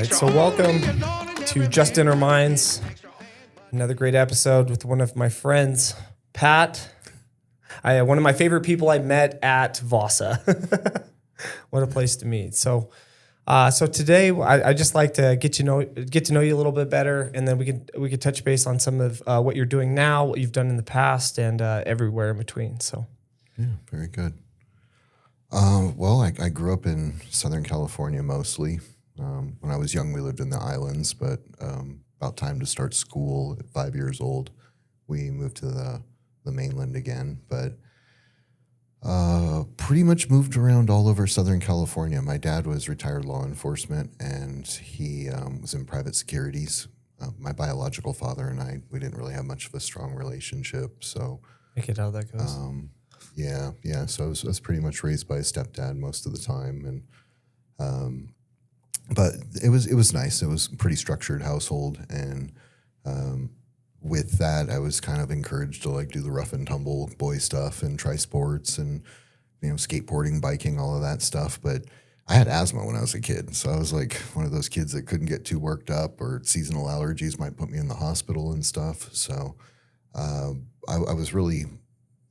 right, so welcome to Just in Our Minds. Another great episode with one of my friends, Pat. One of my favorite people I met at Vasa. What a place to meet. So today I just like to get to know you a little bit better, and then we could touch base on some of what you're doing now, what you've done in the past, and everywhere in between. So, yeah, very good. Well, I grew up in Southern California mostly. When I was young, we lived in the islands, but about time to start school at 5 years old, we moved to the mainland again. But pretty much moved around all over Southern California. My dad was retired law enforcement, and he was in private securities. My biological father and I, we didn't really have much of a strong relationship, so I get how that goes. Yeah. So I was pretty much raised by a stepdad most of the time, and but it was nice. It was a pretty structured household, and with that, I was kind of encouraged to like do the rough and tumble boy stuff and try sports and skateboarding, biking, all of that stuff. But I had asthma when I was a kid, so I was like one of those kids that couldn't get too worked up, or seasonal allergies might put me in the hospital and stuff. So I was really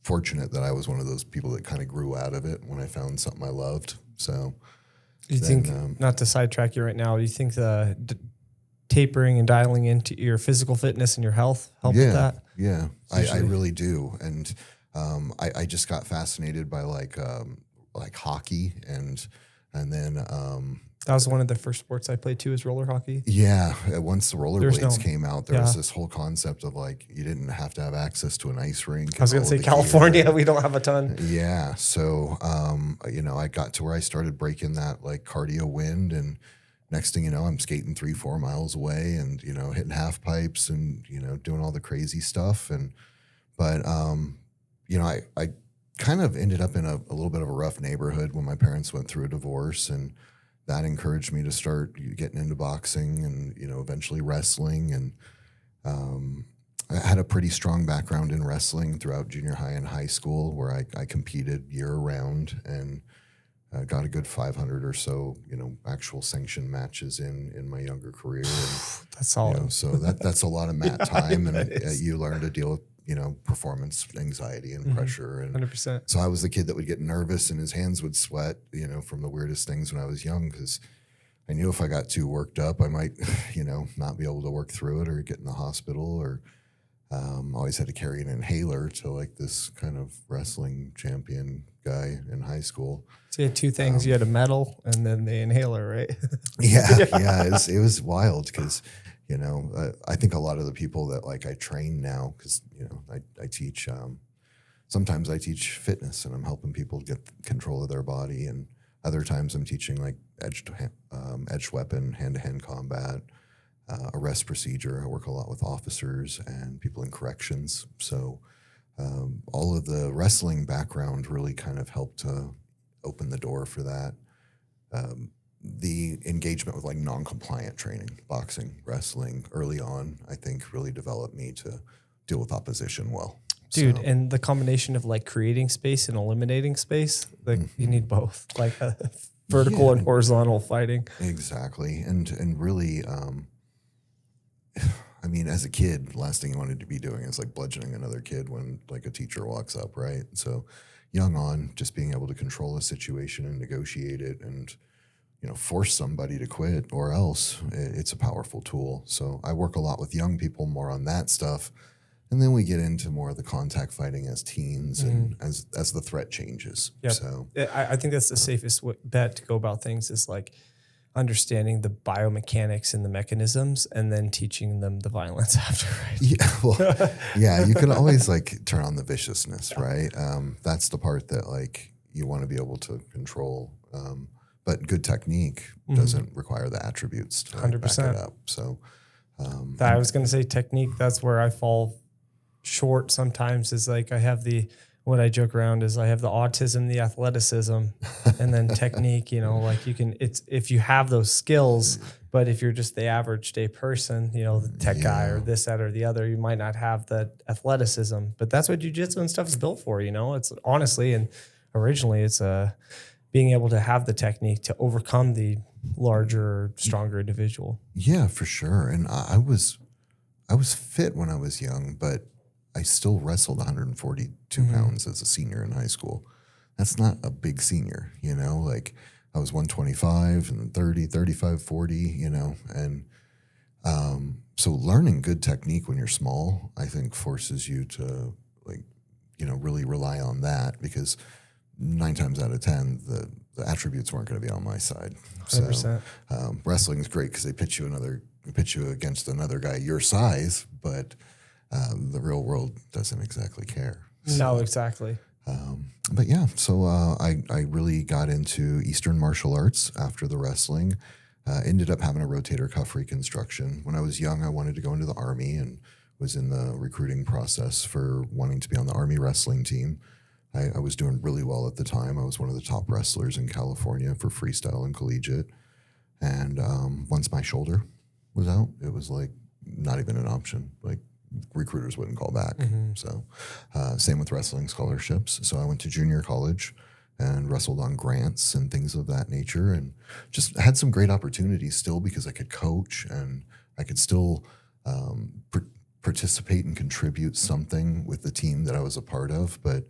fortunate that I was one of those people that kind of grew out of it when I found something I loved. So You think, not to sidetrack you right now, do you think the tapering and dialing into your physical fitness and your health helped with that? Yeah, I really do. And I just got fascinated by like hockey, and then that was one of the first sports I played too, is roller hockey. Yeah, once the rollerblades came out, there was this whole concept of like you didn't have to have access to an ice rink. I was going to say California, we don't have a ton. Yeah, so I got to where I started breaking that like cardio wind, and next thing you know, I'm skating 3-4 miles away, and hitting half pipes, and doing all the crazy stuff. But I kind of ended up in a little bit of a rough neighborhood when my parents went through a divorce, and that encouraged me to start getting into boxing and, eventually wrestling. And I had a pretty strong background in wrestling throughout junior high and high school, where I competed year round, and got a good 500 or so, actual sanctioned matches in my younger career. And, that's solid. So that's a lot of mat time, and you learn to deal with performance anxiety and pressure. And 100%. So I was the kid that would get nervous and his hands would sweat, from the weirdest things when I was young, because I knew if I got too worked up, I might, not be able to work through it or get in the hospital, or always had to carry an inhaler to like this kind of wrestling champion guy in high school. So you had two things. You had a medal and then the inhaler, right? Yeah. It was wild because, I think a lot of the people that like I train now, because, I teach, sometimes I teach fitness and I'm helping people get control of their body. And other times I'm teaching like edged weapon, hand-to-hand combat, arrest procedure. I work a lot with officers and people in corrections. So all of the wrestling background really kind of helped to open the door for that. The engagement with like non-compliant training, boxing, wrestling early on, I think really developed me to deal with opposition well. Dude, and the combination of like creating space and eliminating space, like you need both, like vertical and horizontal fighting. Exactly. And really, as a kid, last thing you wanted to be doing is like bludgeoning another kid when like a teacher walks up, right? So young on, just being able to control a situation and negotiate it and, force somebody to quit or else, it's a powerful tool. So I work a lot with young people more on that stuff. And then we get into more of the contact fighting as teens and as the threat changes. Yep. So I think that's the safest bet to go about things, is like understanding the biomechanics and the mechanisms and then teaching them the violence after, right? Yeah, well, yeah, you can always like turn on the viciousness, right? That's the part that like you want to be able to control. But good technique doesn't require the attributes to 100%. Back it up. So I was going to say technique. That's where I fall short sometimes, is like what I joke around is I have the autism, the athleticism, and then technique, like it's if you have those skills, but if you're just the average day person, the tech guy or this, that, or the other, you might not have the athleticism. But that's what jiu-jitsu and stuff is built for, it's honestly, and originally it's being able to have the technique to overcome the larger, stronger individual. Yeah, for sure. And I was fit when I was young, but I still wrestled 142 pounds as a senior in high school. That's not a big senior, you know, like I was 125 and 30, 35, 40, you know, and so learning good technique when you're small, I think forces you to like, you know, really rely on that because 9 times out of 10, the attributes weren't going to be on my side. 100%. So wrestling is great because they pitch you against another guy your size, but the real world doesn't exactly care. No, exactly. But yeah, so I really got into Eastern martial arts after the wrestling. Ended up having a rotator cuff reconstruction. When I was young, I wanted to go into the Army and was in the recruiting process for wanting to be on the Army wrestling team. I was doing really well at the time. I was one of the top wrestlers in California for freestyle and collegiate. And once my shoulder was out, it was like not even an option. Like recruiters wouldn't call back. So same with wrestling scholarships. So I went to junior college and wrestled on grants and things of that nature and just had some great opportunities still because I could coach and I could still participate and contribute something with the team that I was a part of. But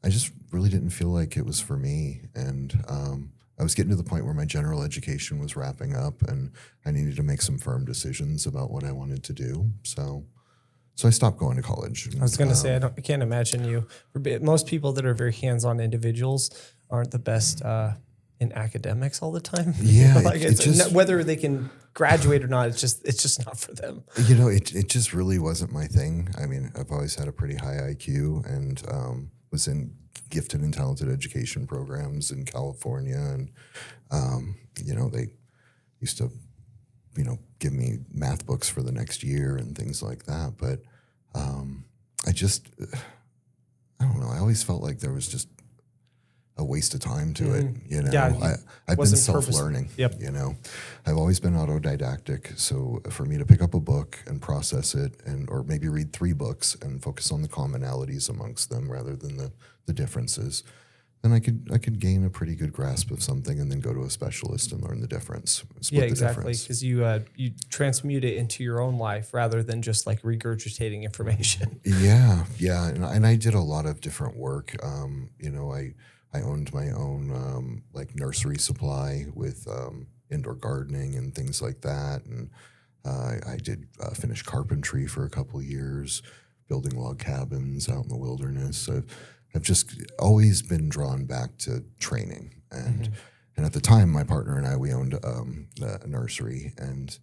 I just really didn't feel like it was for me. And I was getting to the point where my general education was wrapping up and I needed to make some firm decisions about what I wanted to do. So I stopped going to college. I was going to say, I can't imagine you. Most people that are very hands-on individuals aren't the best in academics all the time. Yeah, like it just, whether they can graduate or not, it's just not for them. You know, it just really wasn't my thing. I mean, I've always had a pretty high IQ and was in gifted and talented education programs in California, and you know, they used to, you know, give me math books for the next year and things like that. But I don't know. I always felt like there was just a waste of time to it. You know, Yeah, I've been self-learning. Yep. You know, I've always been autodidactic. So for me to pick up a book and process it, or maybe read 3 books and focus on the commonalities amongst them rather than the differences, then I could gain a pretty good grasp of something and then go to a specialist and learn the difference. Yeah, exactly. Because you transmute it into your own life rather than just like regurgitating information. Yeah. And I did a lot of different work. You know, I owned my own like nursery supply with indoor gardening and things like that. And I did finish carpentry for a couple of years, building log cabins out in the wilderness. I've just always been drawn back to training. And at the time, my partner and I, we owned a nursery, and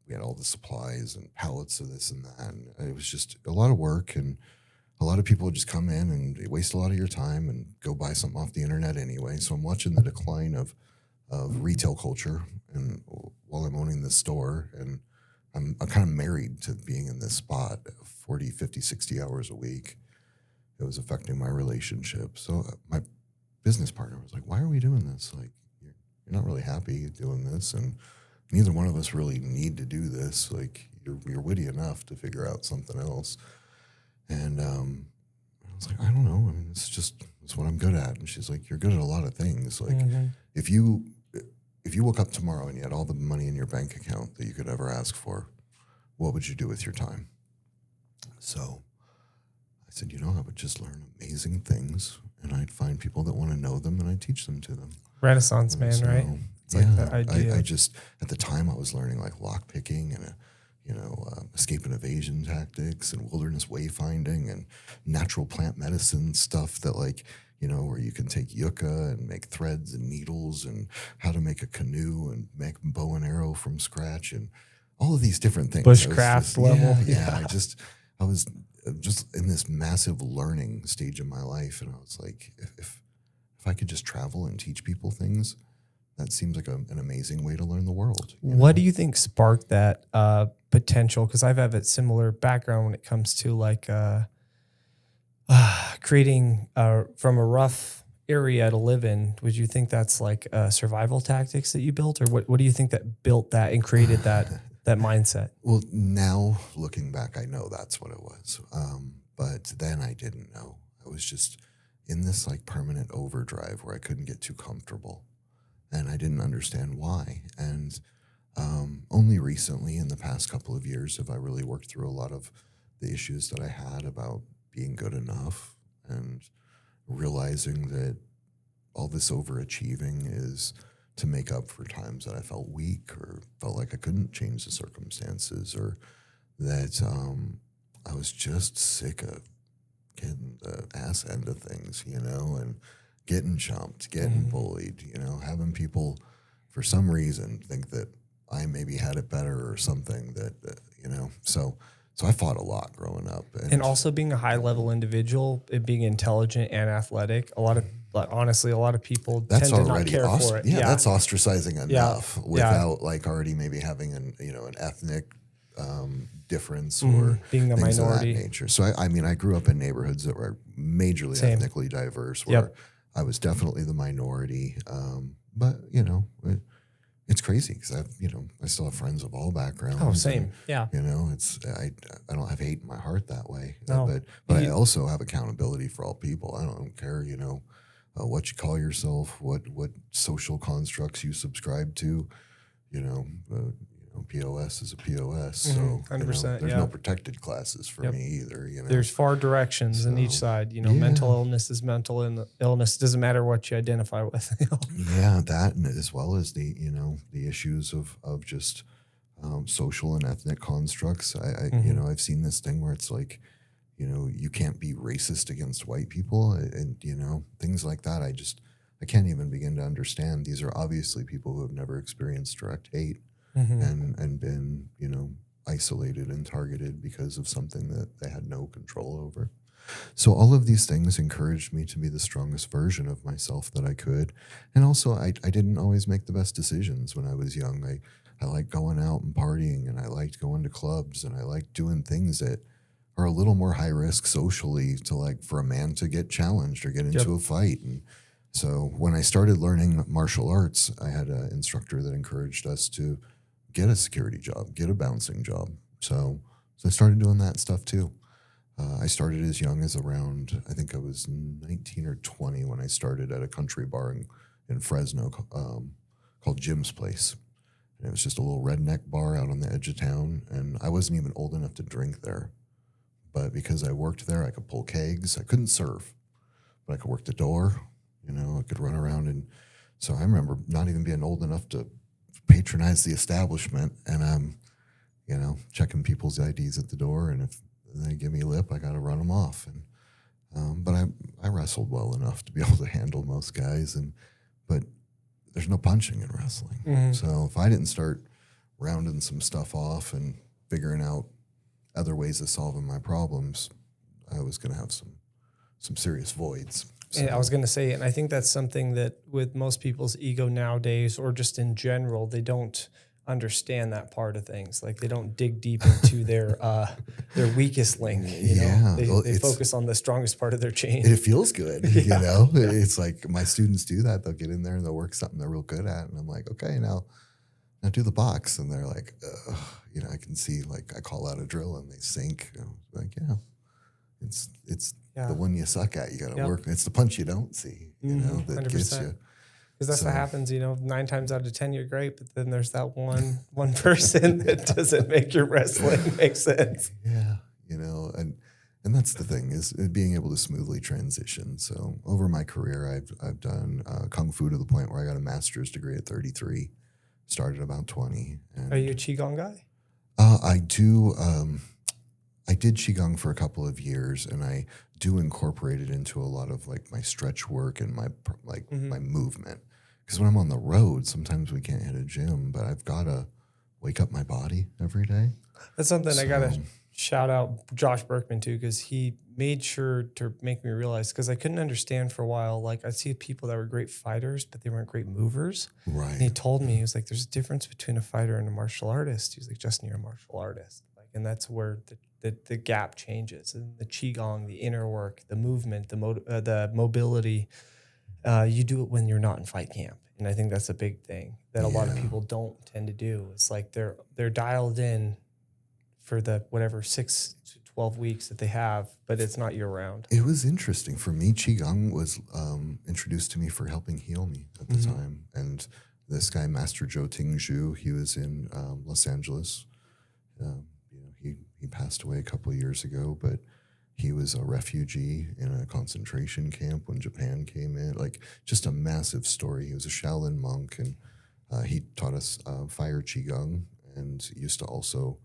we had all the supplies and pallets of this and that. And it was just a lot of work, and a lot of people would just come in and waste a lot of your time and go buy something off the internet anyway. So I'm watching the decline of retail culture, and while I'm owning this store, and I'm kind of married to being in this spot 40, 50, 60 hours a week. It was affecting my relationship. So my business partner was like, why are we doing this? Like, you're not really happy doing this, and neither one of us really need to do this. Like, you're witty enough to figure out something else. And I was like, I don't know. I mean, it's what I'm good at. And she's like, you're good at a lot of things. Like, if you woke up tomorrow and you had all the money in your bank account that you could ever ask for, what would you do with your time? So I said, you know, I would just learn amazing things, and I'd find people that want to know them, and I'd teach them to them. Renaissance man, So, right? It's yeah, like that idea. I just, at the time I was learning like lock picking and, escape and evasion tactics and wilderness wayfinding and natural plant medicine stuff that, like, you know, where you can take yucca and make threads and needles, and how to make a canoe and make bow and arrow from scratch and all of these different things. Bushcraft level. Yeah. I was just in this massive learning stage in my life. And I was like, if I could just travel and teach people things, that seems like an amazing way to learn the world. What do you think sparked that potential? Because I've had a similar background when it comes to like creating from a rough area to live in. Would you think that's like survival tactics that you built, or what do you think that built that and created that mindset? Well, now looking back, I know that's what it was. But then I didn't know. I was just in this like permanent overdrive where I couldn't get too comfortable. and I didn't understand why. And only recently, in the past couple of years, have I really worked through a lot of the issues that I had about being good enough and realizing that all this overachieving is to make up for times that I felt weak or felt like I couldn't change the circumstances, or that I was just sick of getting the ass end of things, and getting chumped, getting bullied, having people for some reason think that I maybe had it better or something so I fought a lot growing up. And also being a high level individual, being intelligent and athletic, honestly, a lot of people tend to not care for it. Yeah, that's ostracizing enough without like already maybe having an ethnic difference or being the things minority of that nature. So I grew up in neighborhoods that were majorly ethnically diverse, where I was definitely the minority. But it's crazy because I still have friends of all backgrounds. Oh, same. And, yeah. I don't have hate in my heart that way. No. But I also have accountability for all people. I don't care, what you call yourself, what social constructs you subscribe to, POS is a POS. So 100%, there's no protected classes for me either. There's far directions in each side. Mental illness is mental illness. It doesn't matter what you identify with. Yeah, that, and as well as the issues of just social and ethnic constructs. I've seen this thing where it's like, you can't be racist against white people, and things like that. I can't even begin to understand. These are obviously people who have never experienced direct hate. And been, isolated and targeted because of something that they had no control over. So all of these things encouraged me to be the strongest version of myself that I could. And also, I didn't always make the best decisions when I was young. I liked going out and partying, and I liked going to clubs, and I liked doing things that are a little more high risk socially for a man to get challenged or get into a fight. And so when I started learning martial arts, I had an instructor that encouraged us to get a security job, get a bouncing job. So I started doing that stuff too. I started as young as around, I think I was 19 or 20 when I started at a country bar in Fresno called Jim's Place. And it was just a little redneck bar out on the edge of town. And I wasn't even old enough to drink there. But because I worked there, I could pull kegs. I couldn't serve, but I could work the door. I could run around. And so I remember not even being old enough to patronize the establishment, and I'm, checking people's IDs at the door, and if they give me lip, I got to run them off. And but I wrestled well enough to be able to handle most guys, but there's no punching in wrestling. So if I didn't start rounding some stuff off and figuring out other ways of solving my problems, I was going to have some serious voids. So. And I was going to say, and I think that's something that with most people's ego nowadays, or just in general, they don't understand that part of things. Like they don't dig deep into their weakest link. They focus on the strongest part of their chain. It feels good, It's like my students do that. They'll get in there and they'll work something they're real good at, and I'm like, okay, now do the box, and they're like, I can see, like, I call out a drill and they sink. I'm like, it's the one you suck at. You got to work. It's the punch you don't see, that 100%. Gets you. Because that's what happens, 9 times out of 10 you're great, but then there's that one person that doesn't make your wrestling make sense. Yeah, and that's the thing, is being able to smoothly transition. So over my career, I've done kung fu to the point where I got a master's degree at 33. Started about 20. And, are you a qigong guy? I do. I did qigong for a couple of years, and I do incorporate it into a lot of like my stretch work and my my movement. Because when I'm on the road, sometimes we can't hit a gym, but I've got to wake up my body every day. That's something I got to shout out Josh Berkman too, because he made sure to make me realize, because I couldn't understand for a while. Like I see people that were great fighters, but they weren't great movers. Right. And he told me, he was like, there's a difference between a fighter and a martial artist. He was like, Justin, you're a martial artist. And that's where the gap changes. And the qigong, the inner work, the movement, the mobility, you do it when you're not in fight camp. And I think that's a big thing that a lot of people don't tend to do. It's like they're dialed in for the 6 to 12 weeks that they have, but it's not year round. It was interesting for me. Qigong was introduced to me for helping heal me at the time. And this guy, Master Zhou Tingzhu, he was in Los Angeles. He passed away a couple of years ago, but he was a refugee in a concentration camp when Japan came in. Like, just a massive story. He was a Shaolin monk, and he taught us fire Qigong, and used to also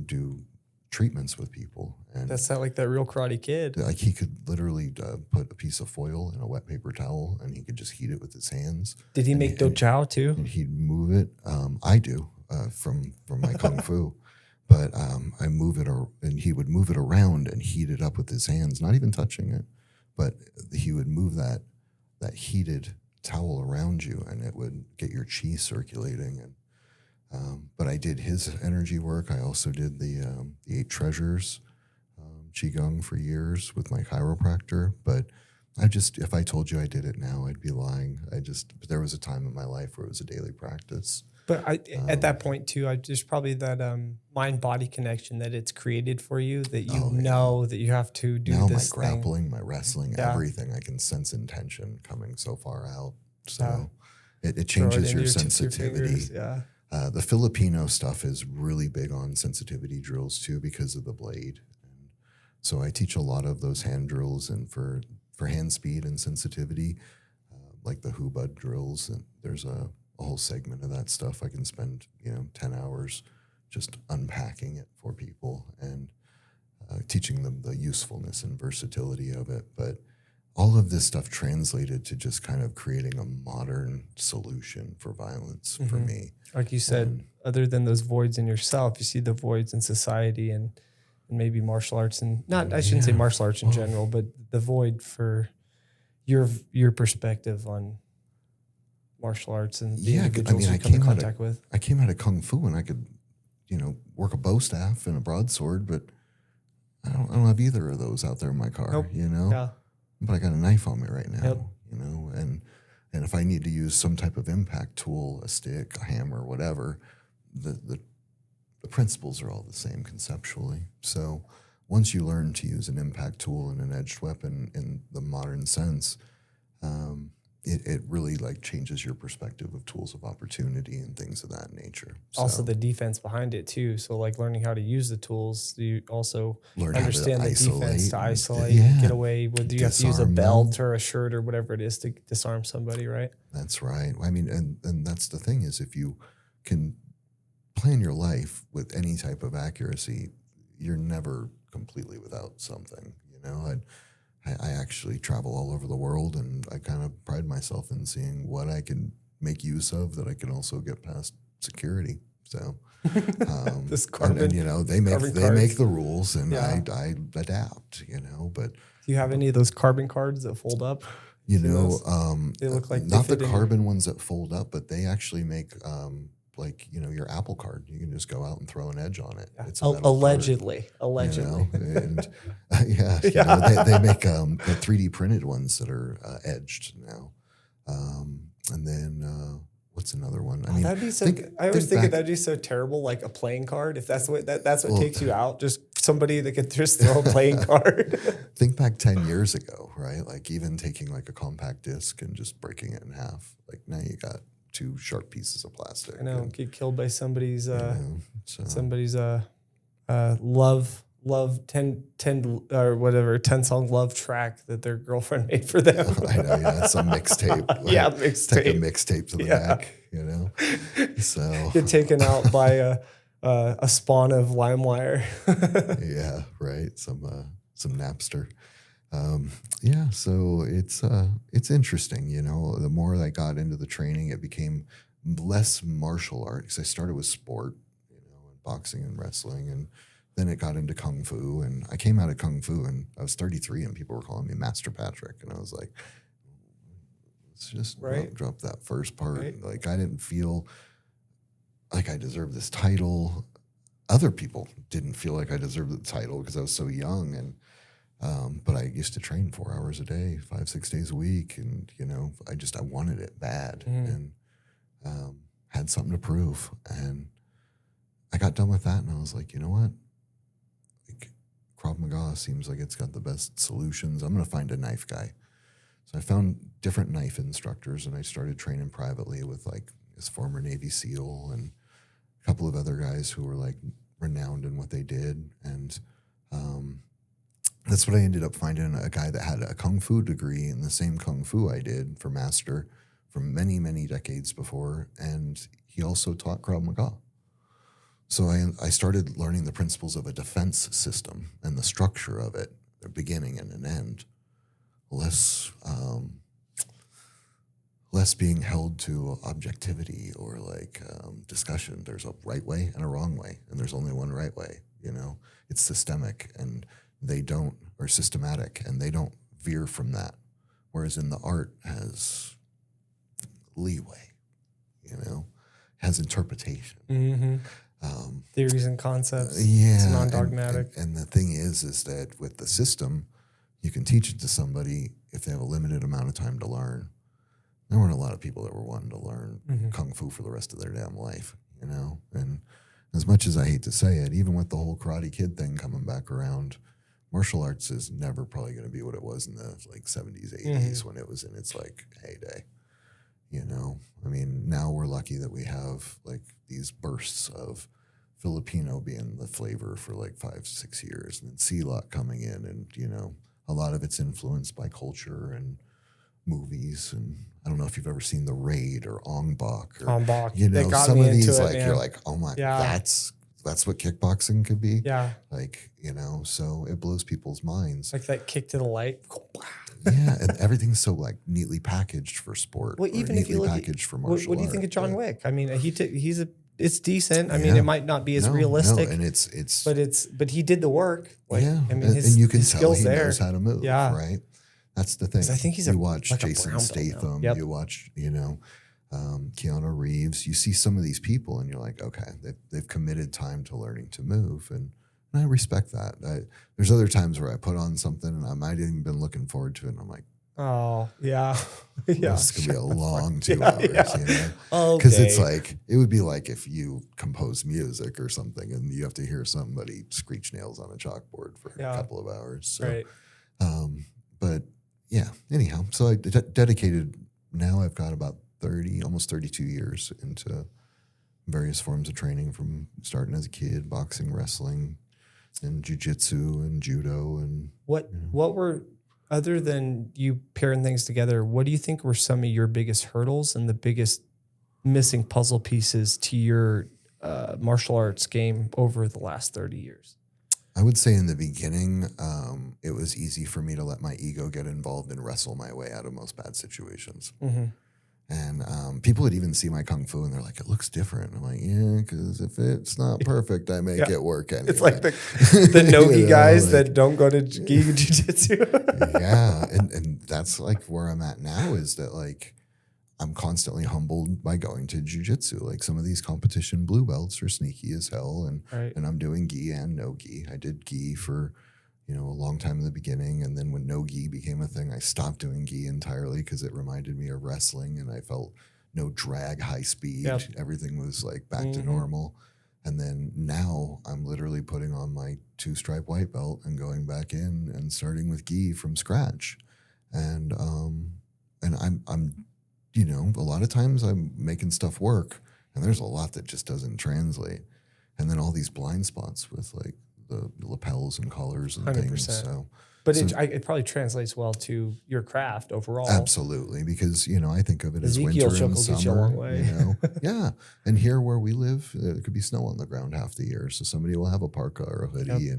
do treatments with people. And That's not like that Real Karate Kid. like, he could literally put a piece of foil in a wet paper towel, and he could just heat it with his hands. Did he make Do Chow too? And he'd move it. I do from my kung fu, but I move it, and he would move it around and heat it up with his hands, not even touching it, but he would move that heated towel around you, and it would get your chi circulating. And but I did his energy work. I also did the 8 treasures qigong for years with my chiropractor. But if I told you I did it now, I'd be lying. But there was a time in my life where it was a daily practice. But at that point too, there's probably that mind-body connection that it's created for you, that you know that you have to do now this my grappling, my wrestling, Yeah. everything, I can sense intention coming so far out. So Yeah. it changes Throw it your into sensitivity. fingers, Yeah. The Filipino stuff is really big on sensitivity drills too, because of the blade. And so I teach a lot of those hand drills, and for hand speed and sensitivity, like the Hubud drills. And there's a whole segment of that stuff. I can spend 10 hours just unpacking it for people and teaching them the usefulness and versatility of it. But all of this stuff translated to just kind of creating a modern solution for violence for me. Like you said, other than those voids in yourself, you see the voids in society and maybe martial arts, and I shouldn't say martial arts in general, but the void for your perspective on martial arts and the individuals you come in contact with. I came out of Kung Fu, and I could, work a bow staff and a broadsword, but I don't have either of those out there in my car, Nope. Yeah. But I got a knife on me right now, Yep. and if I need to use some type of impact tool, a stick, a hammer, whatever, the principles are all the same conceptually. So once you learn to use an impact tool and an edged weapon in the modern sense, it really like changes your perspective of tools of opportunity and things of that nature. Also the defense behind it too. So like learning how to use the tools, you also Learn understand how to the defense to isolate, yeah, get away with. You have to use a disarm belt them. or a shirt or whatever it is to disarm somebody, right? That's right. I mean, and that's the thing, is if you can plan your life with any type of accuracy, you're never completely without something. I actually travel all over the world, and I kind of pride myself in seeing what I can make use of that I can also get past security. So, This carbon, and they make the rules, and Yeah. I adapt. But do you have any of those carbon cards that fold up? they look like they not the fit in carbon ones that fold up, but they actually make your Apple card. You can just go out and throw an edge on it. It's a metal card. Allegedly. And they make the 3D printed ones that are edged now. And then what's another one? I mean, That'd be so. I always think that'd be so terrible, like a playing card. If that's what takes you out, just somebody that could just throw a playing card. Think back 10 years ago, right? Like even taking like a compact disc and just breaking it in half. Like now you got 2 sharp pieces of plastic. I know, get killed by somebody's love 10 or whatever 10-song love track that their girlfriend made for them. I know, yeah, some mixtape. Yeah, Take a mixtape to the neck, So get taken out by a spawn of LimeWire. Yeah, right. Some Napster. So it's interesting. The more I got into the training, it became less martial art, because I started with sport, and boxing and wrestling, and then it got into Kung Fu. And I came out of Kung Fu, and I was 33, and people were calling me Master Patrick, and I was like, let's just drop that first part. Right. Like I didn't feel like I deserved this title. Other people didn't feel like I deserved the title because I was so young, and but I used to train 4 hours a day, 5-6 days a week, and I wanted it bad, and had something to prove. And I got done with that, and I was like, you know what? Like, Krav Maga seems like it's got the best solutions. I'm going to find a knife guy. So I found different knife instructors, and I started training privately with like this former Navy SEAL and a couple of other guys who were like renowned in what they did. And that's what I ended up finding, a guy that had a Kung Fu degree in the same Kung Fu I did for master from many, many decades before. And he also taught Krav Maga. So I started learning the principles of a defense system and the structure of it, a beginning and an end, less being held to objectivity or like discussion. There's a right way and a wrong way, and there's only one right way. You know, it's systemic, and they don't, or systematic, and they don't veer from that. Whereas in the art has leeway, you know, has interpretation. Mm-hmm. Theories and concepts. Yeah. It's non-dogmatic. And the thing is that with the system, you can teach it to somebody if they have a limited amount of time to learn. There weren't a lot of people that were wanting to learn Kung Fu for the rest of their damn life, you know? And as much as I hate to say it, even with the whole Karate Kid thing coming back around, martial arts is never probably going to be what it was in the like 70s, 80s when it was in its like heyday. You know, I mean, now we're lucky that we have like these bursts of Filipino being the flavor for like 5-6 years, and then Sealot coming in, and you know, a lot of it's influenced by culture and movies. And I don't know if you've ever seen The Raid or Ong Bak. Or, you know, some of these like you're like, oh my, that's what kickboxing could be. Yeah, like, you know, so it blows people's minds. Like that kick to the light. Yeah, and everything's so like neatly packaged for sport. Well, even if you look packaged for martial what do you think of John Wick? I mean, it's decent. I mean, it might not be as no, realistic, and it's but he did the work. Like, yeah, I mean, and you can his tell skills he there. knows how to move. Yeah, right. That's the thing. I think he's you watch like Jason Statham. Yep. You watch, you know, Keanu Reeves. You see some of these people, and you're like, okay, they've committed time to learning to move, and I respect that. There's other times where I put on something, and I might have even been looking forward to it, and I'm like, oh yeah, yeah. This could be a long 2 hours, you know? Because it's like, it would be like if you compose music or something, and you have to hear somebody screech nails on a chalkboard for a couple of hours. So, right. But yeah, anyhow, so I dedicated, now I've got about 30, almost 32 years into various forms of training, from starting as a kid, boxing, wrestling, and jiu-jitsu and judo. And what were, other than you pairing things together, what do you think were some of your biggest hurdles and the biggest missing puzzle pieces to your martial arts game over the last 30 years? I would say in the beginning, it was easy for me to let my ego get involved and wrestle my way out of most bad situations. Mm-hmm. And people would even see my Kung Fu, and they're like, it looks different. I'm like, yeah, because if it's not perfect, I make it work anyway. It's like the no-gi guys that don't go to gi jiu-jitsu. Yeah, and that's like where I'm at now, is that like I'm constantly humbled by going to jiu-jitsu. Like some of these competition blue belts are sneaky as hell, and I'm doing gi and no gi. I did gi for, you know, a long time in the beginning, and then when no gi became a thing, I stopped doing gi entirely because it reminded me of wrestling, and I felt no drag, high speed. Yep. Everything was like back to normal. And then now I'm literally putting on my 2-stripe white belt and going back in and starting with gi from scratch. And I'm you know, a lot of times I'm making stuff work, and there's a lot that just doesn't translate. And then all these blind spots with like the lapels and collars and 100%. Things. But it probably translates well to your craft overall. Absolutely, because you know, I think of it as winter and summer. You a long way. You know, yeah. And here where we live, there could be snow on the ground half the year, so somebody will have a parka or a hoodie,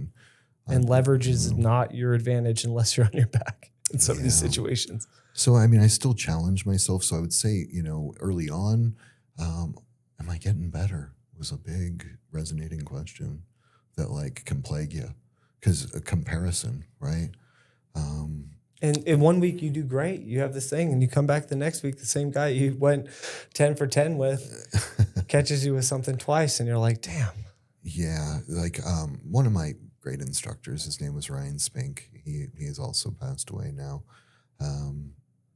and leverage is not your advantage unless you're on your back in some of these situations. So, I mean, I still challenge myself. So I would say, you know, early on, am I getting better? Was a big resonating question that like can plague you, because a comparison, right? And in 1 week you do great. You have this thing, and you come back the next week, the same guy you went 10 for 10 with catches you with something twice, and you're like, damn. Yeah. Like one of my great instructors, his name was Ryan Spink. He has also passed away now.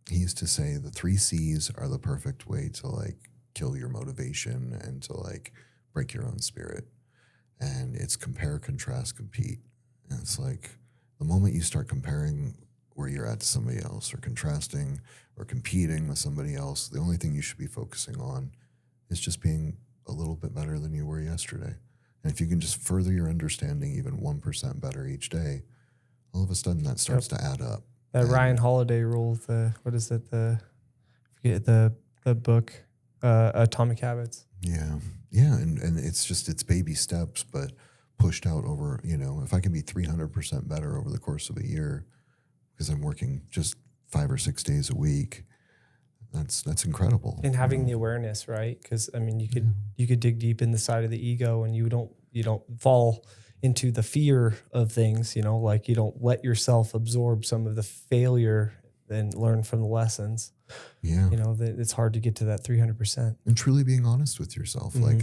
He used to say the 3 C's are the perfect way to like kill your motivation and to like break your own spirit. And it's compare, contrast, compete. And it's like the moment you start comparing where you're at to somebody else or contrasting or competing with somebody else, the only thing you should be focusing on is just being a little bit better than you were yesterday. And if you can just further your understanding even 1% better each day, all of a sudden that starts to add up. That Ryan Holiday rule, what is it? The book, Atomic Habits. Yeah. Yeah. And it's baby steps, but pushed out over, if I can be 300% better over the course of a year, because I'm working just 5 or 6 days a week, that's incredible. And having the awareness, right? Because I mean, you could dig deep in the side of the ego, and you don't fall into the fear of things. Like you don't let yourself absorb some of the failure and learn from the lessons. Yeah, that it's hard to get to that 300%. And truly being honest with yourself. Like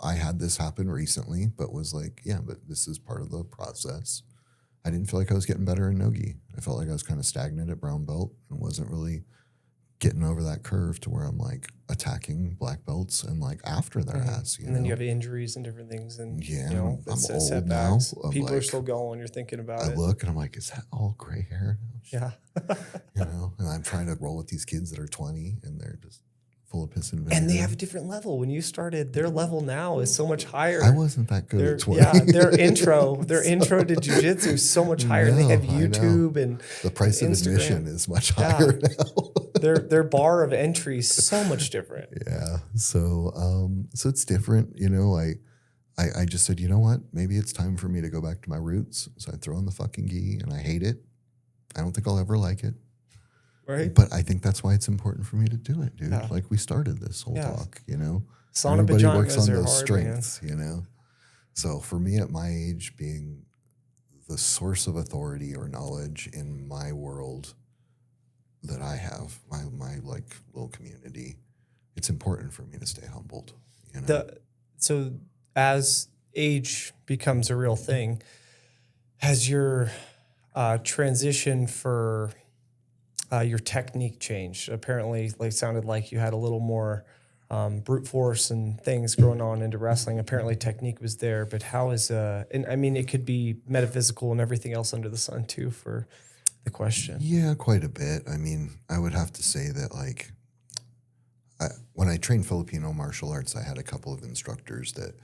I had this happen recently, but was like, yeah, but this is part of the process. I didn't feel like I was getting better in no-gi. I felt like I was kind of stagnant at brown belt and wasn't really getting over that curve to where I'm like attacking black belts and like after their ass. And then you have injuries and different things, and I'm old setbacks. now. People are still going. You're thinking about it. I look and I'm like, is that all gray hair? Yeah. And I'm trying to roll with these kids that are 20 and they're just full of piss and vinegar. And they have a different level. When you started, their level now is so much higher. I wasn't that good at 20. Yeah, their intro to jiu-jitsu is so much higher. They have YouTube and the price of Instagram. Admission is much higher now. Their bar of entry is so much different. Yeah. So it's different. I just said, you know what? Maybe it's time for me to go back to my roots. So I throw on the fucking gi and I hate it. I don't think I'll ever like it. Right. But I think that's why it's important for me to do it, dude. Yeah. Like we started this whole talk, Sauna Everybody pajamas works on are those hard, strengths, So for me at my age, being the source of authority or knowledge in my world that I have, my like little community, it's important for me to stay humbled. So as age becomes a real thing, has your transition for your technique changed? Apparently, sounded like you had a little more brute force and things going on into wrestling. Apparently, technique was there, but how is and I mean, it could be metaphysical and everything else under the sun too. For the question, yeah, quite a bit. I mean, I would have to say that when I trained Filipino martial arts, I had a couple of instructors that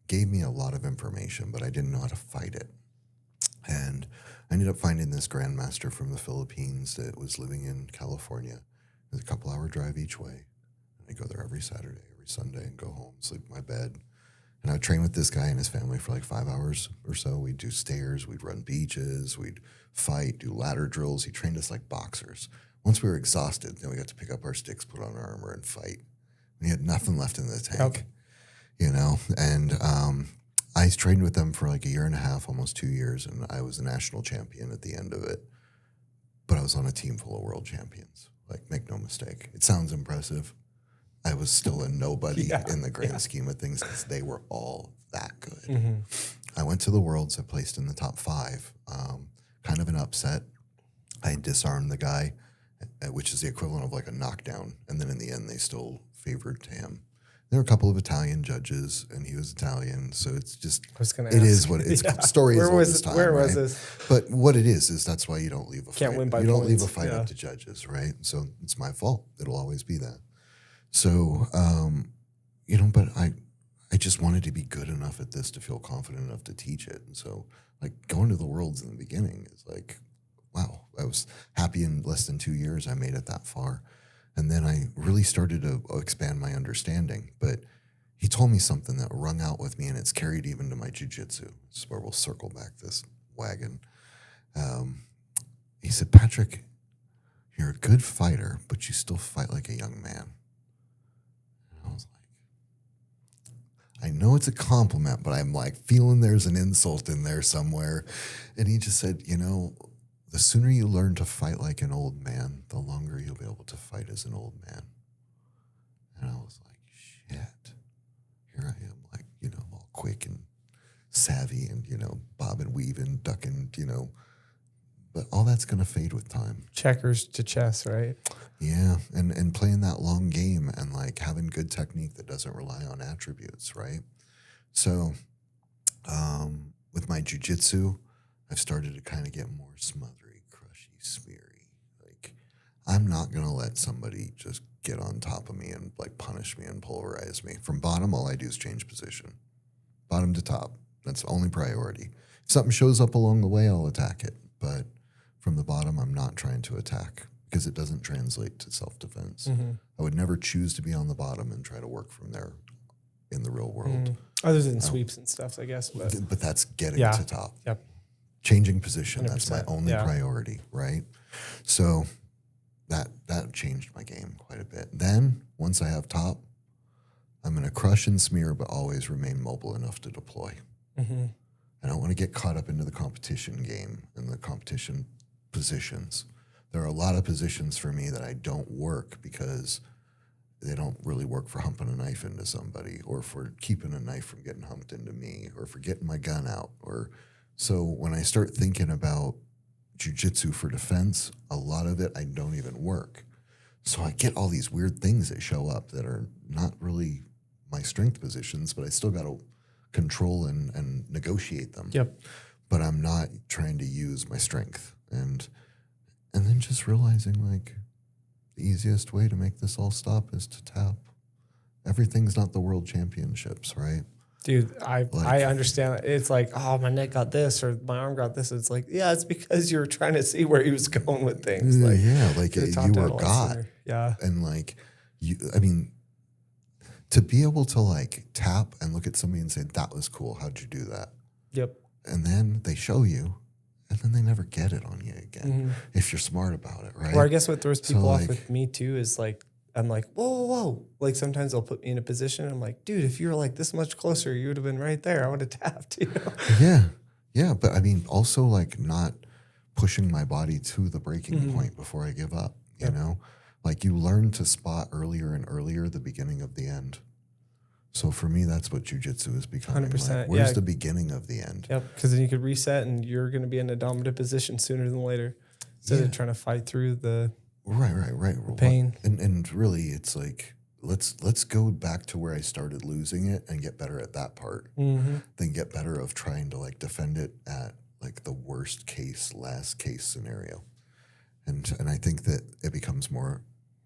gave me a lot of information, but I didn't know how to fight it. And I ended up finding this grandmaster from the Philippines that was living in California. It was a couple-hour drive each way. And I go there every Saturday, every Sunday, and go home, sleep in my bed. And I would train with this guy and his family for like 5 hours or so. We'd do stairs, we'd run beaches, we'd fight, do ladder drills. He trained us like boxers. Once we were exhausted, then we got to pick up our sticks, put on our armor, and fight. We had nothing left in the tank, And I trained with them for like 1.5 years, almost 2 years, and I was a national champion at the end of it. But I was on a team full of world champions. Like, make no mistake. It sounds impressive. I was still a nobody in the grand scheme of things because they were all that good. Mm-hmm. I went to the Worlds. I placed in the top 5. Kind of an upset. I disarmed the guy, which is the equivalent of like a knockdown. And then in the end, they still favored to him. There were a couple of Italian judges, and he was Italian, so it's just is what it's story is all this time. Where was right? this? But what it is that's why you don't leave a Can't fight. win by you don't points. leave a fight up to judges, right? So it's my fault. It'll always be that. So but I just wanted to be good enough at this to feel confident enough to teach it. And so like going to the Worlds in the beginning is like, wow, I was happy in less than 2 years I made it that far. And then I really started to expand my understanding. But he told me something that rung out with me, and it's carried even to my jiu-jitsu. This is where we'll circle back this wagon. He said, Patrick, you're a good fighter, but you still fight like a young man. And I was like, I know it's a compliment, but I'm like feeling there's an insult in there somewhere. And he just said, the sooner you learn to fight like an old man, the longer you'll be able to fight as an old man. And I was like, shit. Here I am, like, all quick and savvy and, bobbing, weaving, ducking, But all that's going to fade with time. Checkers to chess, right? Yeah, and playing that long game and, like, having good technique that doesn't rely on attributes, right? So with my jiu-jitsu, I've started to kind of get more smothery, crushy, smeary. Like, I'm not going to let somebody just get on top of me and like punish me and pulverize me. From bottom, all I do is change position. Bottom to top. That's the only priority. If something shows up along the way, I'll attack it. But from the bottom, I'm not trying to attack because it doesn't translate to self-defense. I would never choose to be on the bottom and try to work from there in the real world. Other than sweeps and stuff, I guess. But that's getting to top. Yep. Changing position, that's my 100%. only priority, right? So that changed my game quite a bit. Then, once I have top, I'm going to crush and smear, but always remain mobile enough to deploy. I don't want to get caught up into the competition game and the competition positions. There are a lot of positions for me that I don't work because they don't really work for humping a knife into somebody or for keeping a knife from getting humped into me or for getting my gun out. So when I start thinking about jiu-jitsu for defense, a lot of it I don't even work. So I get all these weird things that show up that are not really my strength positions, but I still got to control and negotiate them. But I'm not trying to use my strength. And then just realizing like the easiest way to make this all stop is to tap. Everything's not the world championships, right? Dude, I understand. It's like, oh, my neck got this or my arm got this. It's like, yeah, it's because you were trying to see where he was going with things. Like, you were God. Yeah. And like, to be able to like tap and look at somebody and say, that was cool. How'd you do that? Yep. And then they show you and then they never get it on you again if you're smart about it, right? Or I guess what throws people off with me too is like, I'm like, whoa. Like sometimes they'll put me in a position. And I'm like, dude, if you were like this much closer, you would have been right there. I would have tapped, you know? Yeah. But I mean, also like not pushing my body to the breaking point before I give up, you know? Like you learn to spot earlier and earlier the beginning of the end. So for me, that's what jiu-jitsu is becoming. 100%. Like, where's the beginning of the end? Yep. Because then you could reset and you're going to be in a dominant position sooner than later instead of trying to fight through the pain. And really, it's like let's go back to where I started losing it and get better at that part. Then get better of trying to like defend it at like the worst case, last case scenario. And I think that it becomes more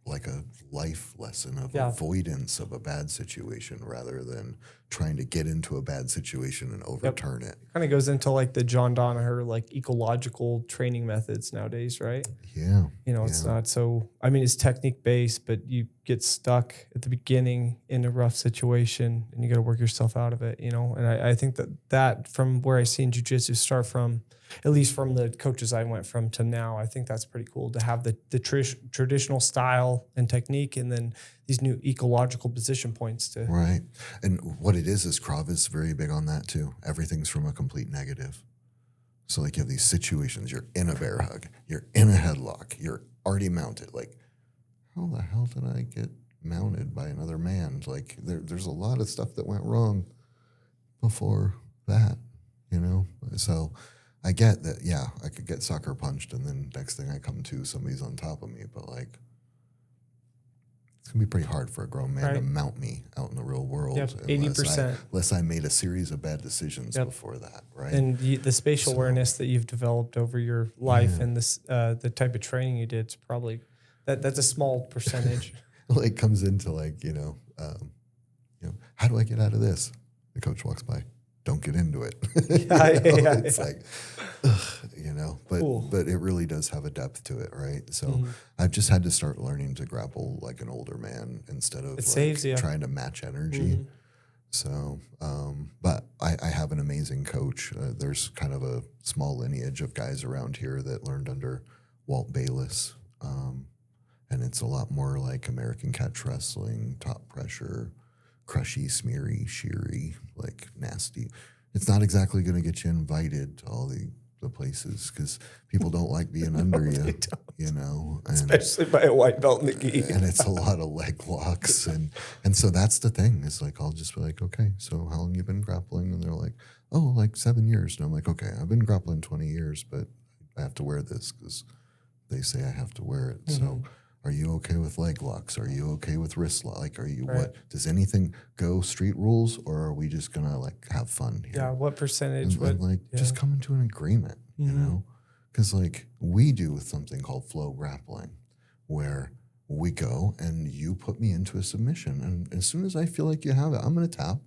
like a life lesson of avoidance of a bad situation rather than trying to get into a bad situation and overturn it. Kind of goes into like the John Danaher, like ecological training methods nowadays, right? Yeah. You know, it's not so, I mean, it's technique based, but you get stuck at the beginning in a rough situation and you got to work yourself out of it, you know? And I think that from where I seen jiu-jitsu start from, at least from the coaches I went from to now, I think that's pretty cool to have the traditional style and technique and then these new ecological position points to. Right. And what it is Krav is very big on that too. Everything's from a complete negative. So like you have these situations, you're in a bear hug, you're in a headlock, you're already mounted. Like, how the hell did I get mounted by another man? Like there's a lot of stuff that went wrong before that, you know? So I get that, I could get sucker punched and then next thing I come to, somebody's on top of me. But like, it's going to be pretty hard for a grown man to mount me out in the real world. 80%. Unless I made a series of bad decisions before that, right? And the spatial awareness that you've developed over your life and this the type of training you did, it's probably, that's a small percentage. Well, it comes into like, how do I get out of this? The coach walks by. Don't get into it. It's like, but it really does have a depth to it, right? So I've just had to start learning to grapple like an older man instead of trying to match energy. So, but I have an amazing coach. There's kind of a small lineage of guys around here that learned under Walt Bayless. And it's a lot more like American catch wrestling, top pressure, crushy, smeary, sheery, like nasty. It's not exactly going to get you invited to all the places because people don't like being under you, you know. And, especially by a white belt in the gi. And it's a lot of leg locks. And so that's the thing is like, I'll just be like, okay, so how long you been grappling? And they're like, oh, like 7 years. And I'm like, okay, I've been grappling 20 years, but I have to wear this because they say I have to wear it. So are you okay with leg locks? Are you okay with wrist lock? Like, are you what? Does anything go street rules, or are we just gonna like have fun here? Yeah, what percentage? And, just come into an agreement. you know? Because like we do with something called flow grappling, where we go and you put me into a submission. And as soon as I feel like you have it, I'm going to tap.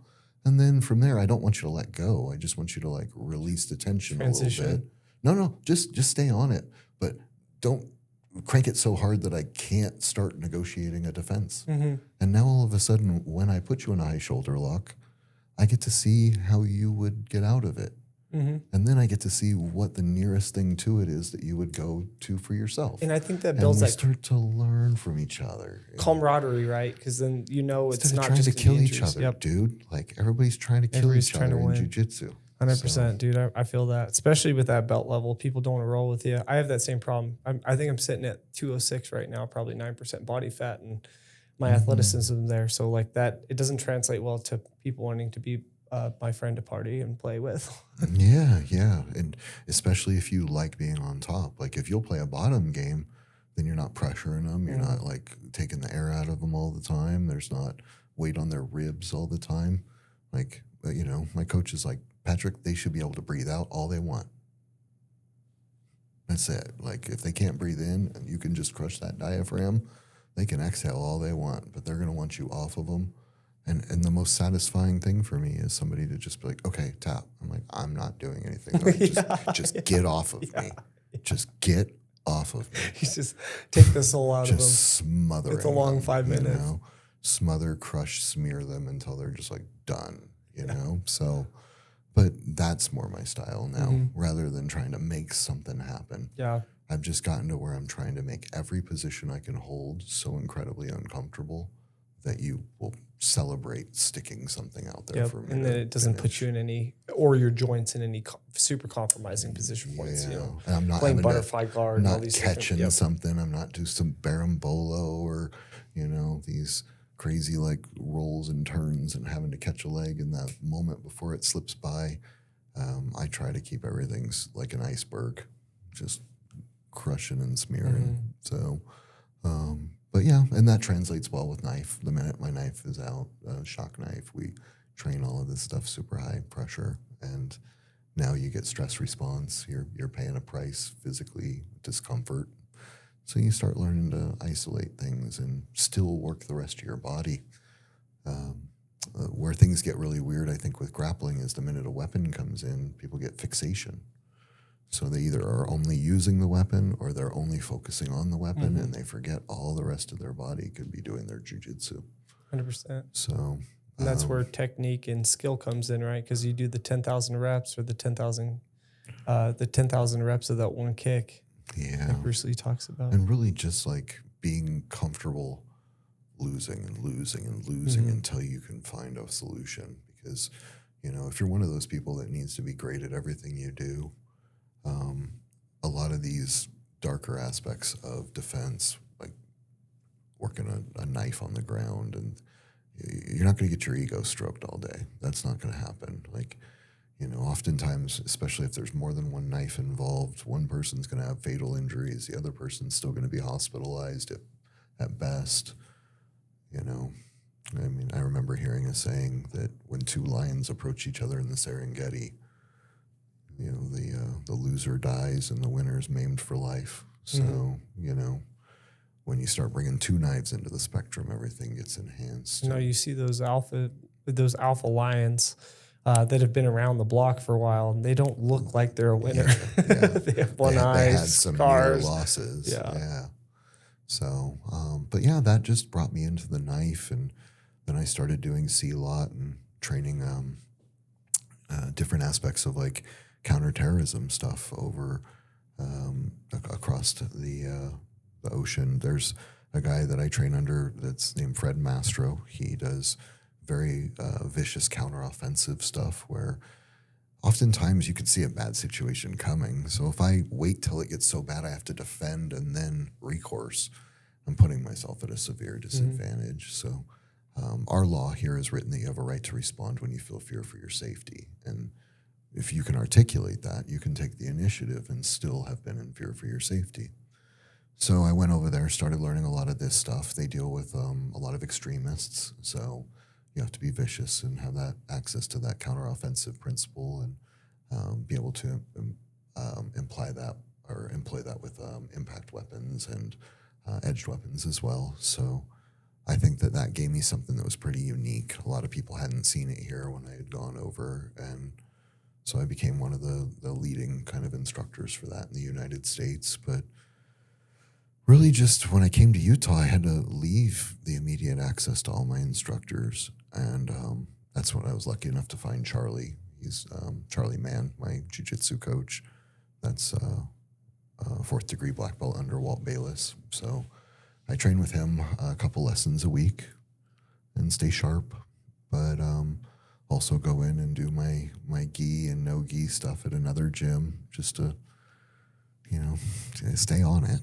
And then from there, I don't want you to let go. I just want you to like release the tension a little bit. No, just stay on it. But don't crank it so hard that I can't start negotiating a defense. And now all of a sudden, when I put you in a high shoulder lock, I get to see how you would get out of it. And then I get to see what the nearest thing to it is that you would go to for yourself. And I think that builds and we that start to learn from each other. camaraderie, right? Because then it's Instead of not trying just to kill each injuries. other, dude. Like everybody's trying to kill each other in jiu-jitsu. 100%, dude. I feel that, especially with that belt level. People don't want to roll with you. I have that same problem. I think I'm sitting at 206 right now, probably 9% body fat, and my athleticism there. So like that, it doesn't translate well to people wanting to be my friend to party and play with. Yeah. And especially if you like being on top. Like if you'll play a bottom game, then you're not pressuring them. You're not like taking the air out of them all the time. There's not weight on their ribs all the time. Like, you know, my coach is like, Patrick, they should be able to breathe out all they want. That's it. Like if they can't breathe in and you can just crush that diaphragm, they can exhale all they want, but they're going to want you off of them. And the most satisfying thing for me is somebody to just be like, okay, tap. I'm like, I'm not doing anything. Like, just get off of me. Just get off of me. You just take the soul out of them. Just smother It's a long them, 5 minutes. You know? Smother, crush, smear them until they're just like done, you know? So, but that's more my style now rather than trying to make something happen. Yeah. I've just gotten to where I'm trying to make every position I can hold so incredibly uncomfortable that you will celebrate sticking something out there for me. And then it doesn't put you in any, or your joints in any super compromising position points. You know, and I'm not playing butterfly guard, I'm and all not these catching something. I'm not doing some barambolo or, you know, these crazy like rolls and turns and having to catch a leg in that moment before it slips by. I try to keep everything's like an iceberg, just crushing and smearing. So, but yeah, and that translates well with knife. The minute my knife is out, shock knife, we train all of this stuff super high pressure, and now you get stress response. You're paying a price, physically discomfort. So you start learning to isolate things and still work the rest of your body. Where things get really weird, I think, with grappling is the minute a weapon comes in, people get fixation. So they either are only using the weapon or they're only focusing on the weapon and they forget all the rest of their body could be doing their jiu-jitsu. 100%. So and that's where technique and skill comes in, right? Because you do the 10,000 reps or the 10,000 reps of that one kick. Yeah. Like Bruce Lee talks about. And really just like being comfortable losing and losing and losing until you can find a solution. Because, you know, if you're one of those people that needs to be great at everything you do, a lot of these darker aspects of defense, like working a knife on the ground, and you're not going to get your ego stroked all day. That's not going to happen. Like, you know, oftentimes, especially if there's more than one knife involved, one person's going to have fatal injuries. The other person's still going to be hospitalized at best. You know, I mean, I remember hearing a saying that when two lions approach each other in the Serengeti, you know, the loser dies and the winner's maimed for life. So, you know, when you start bringing two knives into the spectrum, everything gets enhanced. No, you see those alpha lions that have been around the block for a while, and they don't look like they're a winner. Yeah. They have one eye, they had some near losses. Yeah. So, but yeah, that just brought me into the knife, and then I started doing C-Lot and training different aspects of like counterterrorism stuff over across the ocean. There's a guy that I train under that's named Fred Mastro. He does very vicious counteroffensive stuff where oftentimes you could see a bad situation coming. So if I wait till it gets so bad I have to defend and then recourse, I'm putting myself at a severe disadvantage. So our law here is written that you have a right to respond when you feel fear for your safety. And if you can articulate that, you can take the initiative and still have been in fear for your safety. So I went over there, started learning a lot of this stuff. They deal with a lot of extremists. So you have to be vicious and have that access to that counteroffensive principle and be able to employ that with impact weapons and edged weapons as well. So I think that gave me something that was pretty unique. A lot of people hadn't seen it here when I had gone over, and so I became one of the leading kind of instructors for that in the United States. But really just when I came to Utah, I had to leave the immediate access to all my instructors. And that's when I was lucky enough to find Charlie. He's Charlie Mann, my jiu-jitsu coach. That's 4th degree black belt under Walt Bayless. So I train with him a couple lessons a week and stay sharp. But also go in and do my gi and no gi stuff at another gym just to, stay on it.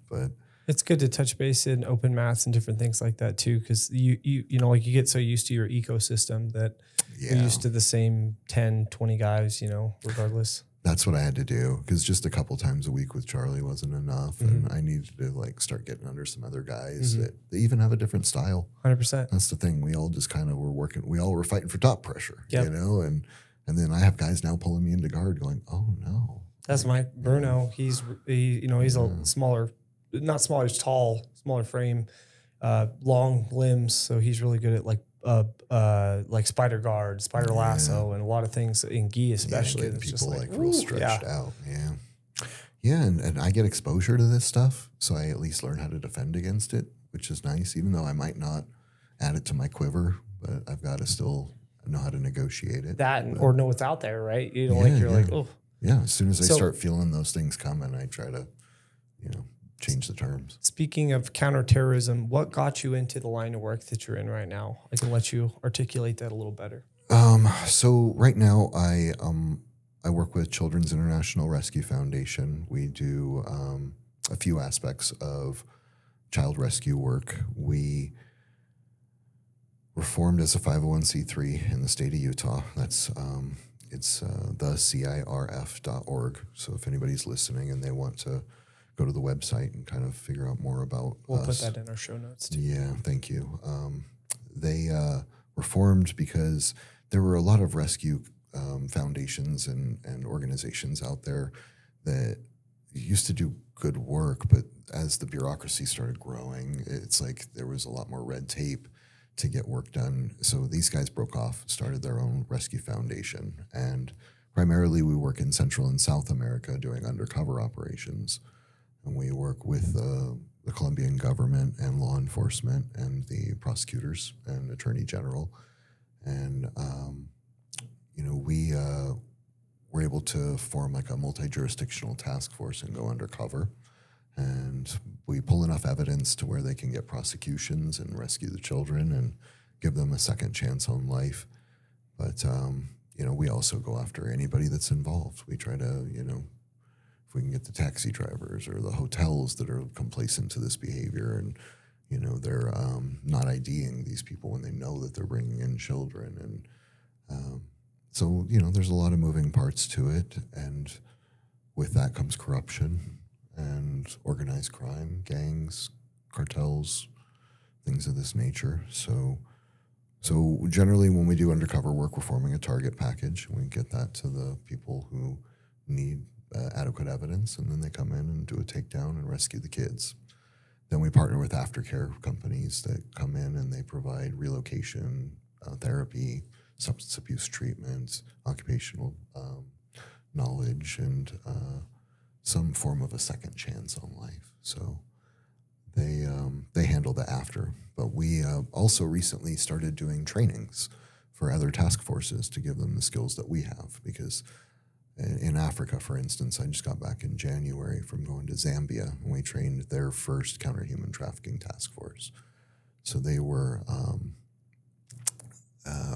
But it's good to touch base in open mats and different things like that too, because you like you get so used to your ecosystem that you're used to the same 10, 20 guys, regardless. That's what I had to do, because just a couple times a week with Charlie wasn't enough, and I needed to start getting under some other guys that they even have a different style. 100%. That's the thing. We all just kind of were working. We all were fighting for top pressure, Yep. and then I have guys now pulling me into guard, going, "Oh no." That's my Bruno. He's a smaller, not smaller, he's tall, smaller frame, long limbs. So he's really good at like spider guard, spider lasso, and a lot of things in gi, especially. Getting That's people just real stretched out. Yeah, and I get exposure to this stuff, so I at least learn how to defend against it, which is nice. Even though I might not add it to my quiver, but I've got to still know how to negotiate it. or know what's out there, right? Like, oh. Yeah, as soon as I start feeling those things coming, I try to, change the terms. Speaking of counterterrorism, what got you into the line of work that you're in right now? I can let you articulate that a little better. So right now I work with Children's International Rescue Foundation. We do a few aspects of child rescue work. We were formed as a 501c3 in the state of Utah. That's it's thecirf.org. So if anybody's listening and they want to go to the website and kind of figure out more about We'll us. put that in our show notes too. Yeah, thank you. They were formed because there were a lot of rescue foundations and organizations out there that used to do good work, but as the bureaucracy started growing, it's like there was a lot more red tape to get work done. So these guys broke off, started their own rescue foundation, and primarily we work in Central and South America doing undercover operations. And we work with the Colombian government and law enforcement and the prosecutors and attorney general. And, we were able to form like a multi-jurisdictional task force and go undercover. And we pull enough evidence to where they can get prosecutions and rescue the children and give them a second chance on life. But, we also go after anybody that's involved. We try to, if we can get the taxi drivers or the hotels that are complacent to this behavior and, they're not IDing these people when they know that they're bringing in children. And so, there's a lot of moving parts to it. And with that comes corruption and organized crime, gangs, cartels, things of this nature. So generally when we do undercover work, we're forming a target package. We get that to the people who need adequate evidence, and then they come in and do a takedown and rescue the kids. Then we partner with aftercare companies that come in and they provide relocation, therapy, substance abuse treatment, occupational knowledge, and some form of a second chance on life. So they handle the after. But we also recently started doing trainings for other task forces to give them the skills that we have, because in Africa, for instance, I just got back in January from going to Zambia, and we trained their first counter-human trafficking task force. So they were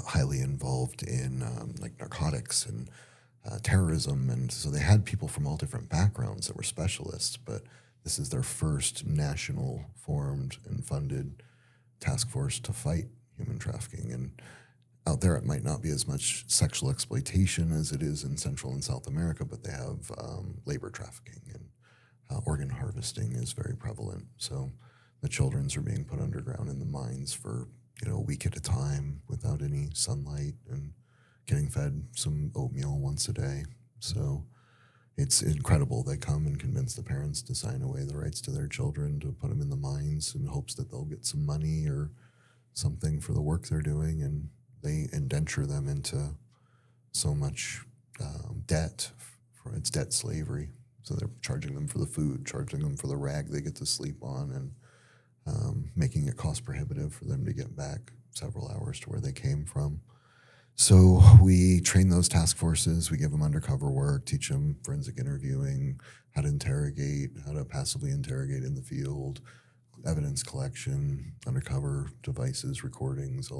highly involved in like narcotics and terrorism, and so they had people from all different backgrounds that were specialists, but this is their first national formed and funded task force to fight human trafficking. And out there, it might not be as much sexual exploitation as it is in Central and South America, but they have labor trafficking, and organ harvesting is very prevalent. So the children's are being put underground in the mines for a week at a time without any sunlight and getting fed some oatmeal once a day. So it's incredible. They come and convince the parents to sign away the rights to their children, to put them in the mines in hopes that they'll get some money or something for the work they're doing, and they indenture them into so much debt. It's debt slavery. So they're charging them for the food, charging them for the rag they get to sleep on, and making it cost prohibitive for them to get back several hours to where they came from. So we train those task forces. We give them undercover work, teach them forensic interviewing, how to interrogate, how to passively interrogate in the field, evidence collection, undercover devices, recordings,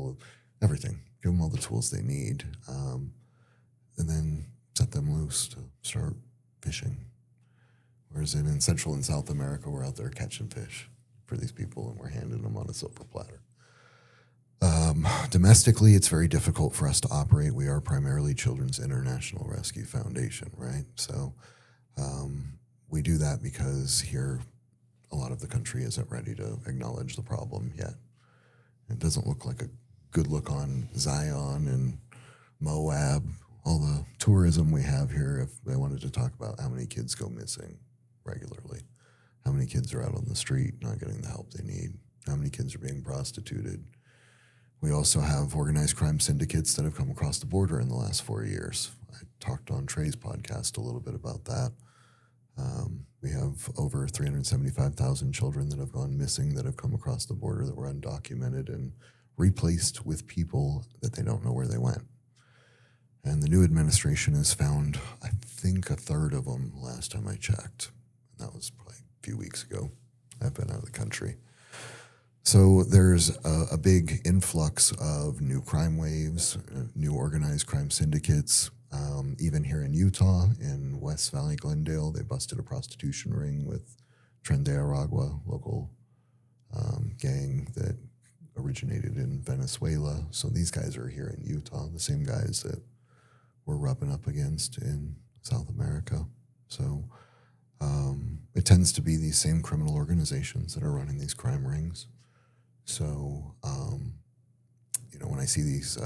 everything. Give them all the tools they need, and then set them loose to start fishing. Whereas in Central and South America, we're out there catching fish for these people, and we're handing them on a silver platter. Domestically, it's very difficult for us to operate. We are primarily Children's International Rescue Foundation, right? So we do that because here a lot of the country isn't ready to acknowledge the problem yet. It doesn't look like a good look on Zion and Moab, all the tourism we have here. If they wanted to talk about how many kids go missing regularly, how many kids are out on the street not getting the help they need, how many kids are being prostituted. We also have organized crime syndicates that have come across the border in the last 4 years. I talked on Trey's podcast a little bit about that. We have over 375,000 children that have gone missing, that have come across the border, that were undocumented and replaced with people that they don't know where they went. And the new administration has found, I think, a third of them last time I checked. And that was probably a few weeks ago. I've been out of the country. So there's a big influx of new crime waves, new organized crime syndicates. Even here in Utah, in West Valley, Glendale, they busted a prostitution ring with Tren de Aragua, local gang that originated in Venezuela. So these guys are here in Utah, the same guys that we're rubbing up against in South America. So it tends to be these same criminal organizations that are running these crime rings. So, when I see these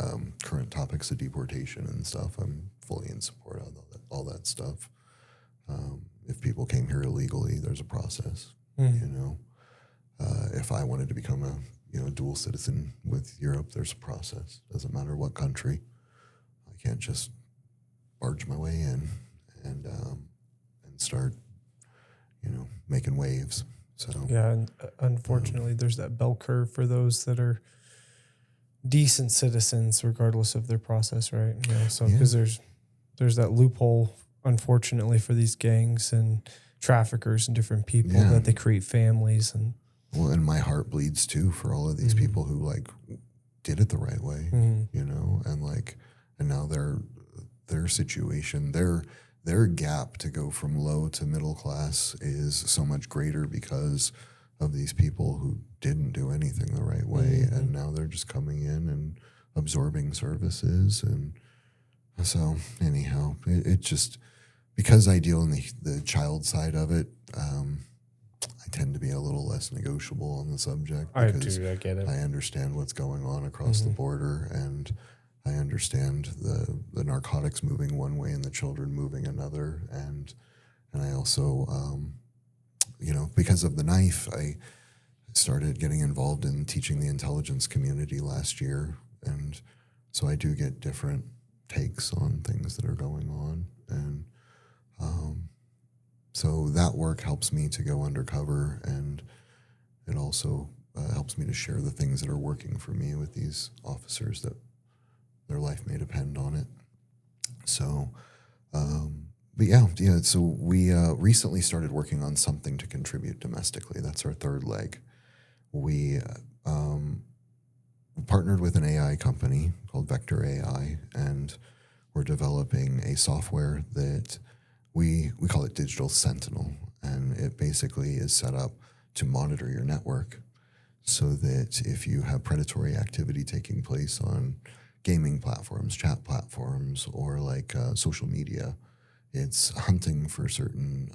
current topics of deportation and stuff, I'm fully in support of all that stuff. If people came here illegally, there's a process. If I wanted to become a dual citizen with Europe, there's a process. Doesn't matter what country. I can't just barge my way in and start, making waves. So yeah, and unfortunately, there's that bell curve for those that are decent citizens, regardless of their process, right? So because there's that loophole, unfortunately, for these gangs and traffickers and different people that they create families and. Well, and my heart bleeds too for all of these people who did it the right way, and now their situation, their gap to go from low to middle class is so much greater because of these people who didn't do anything the right way, and now they're just coming in and absorbing services. And so anyhow, it just, because I deal in the child side of it, I tend to be a little less negotiable on the subject because I get it. I understand what's going on across the border, and I understand the narcotics moving one way and the children moving another, and I also, because of the knife, I started getting involved in teaching the intelligence community last year, and so I do get different takes on things that are going on, and so that work helps me to go undercover, and it also helps me to share the things that are working for me with these officers that their life may depend on it. So, so we recently started working on something to contribute domestically. That's our third leg. We partnered with an AI company called Vector AI, and we're developing a software that we call it Digital Sentinel, and it basically is set up to monitor your network so that if you have predatory activity taking place on gaming platforms, chat platforms, or social media, it's hunting for certain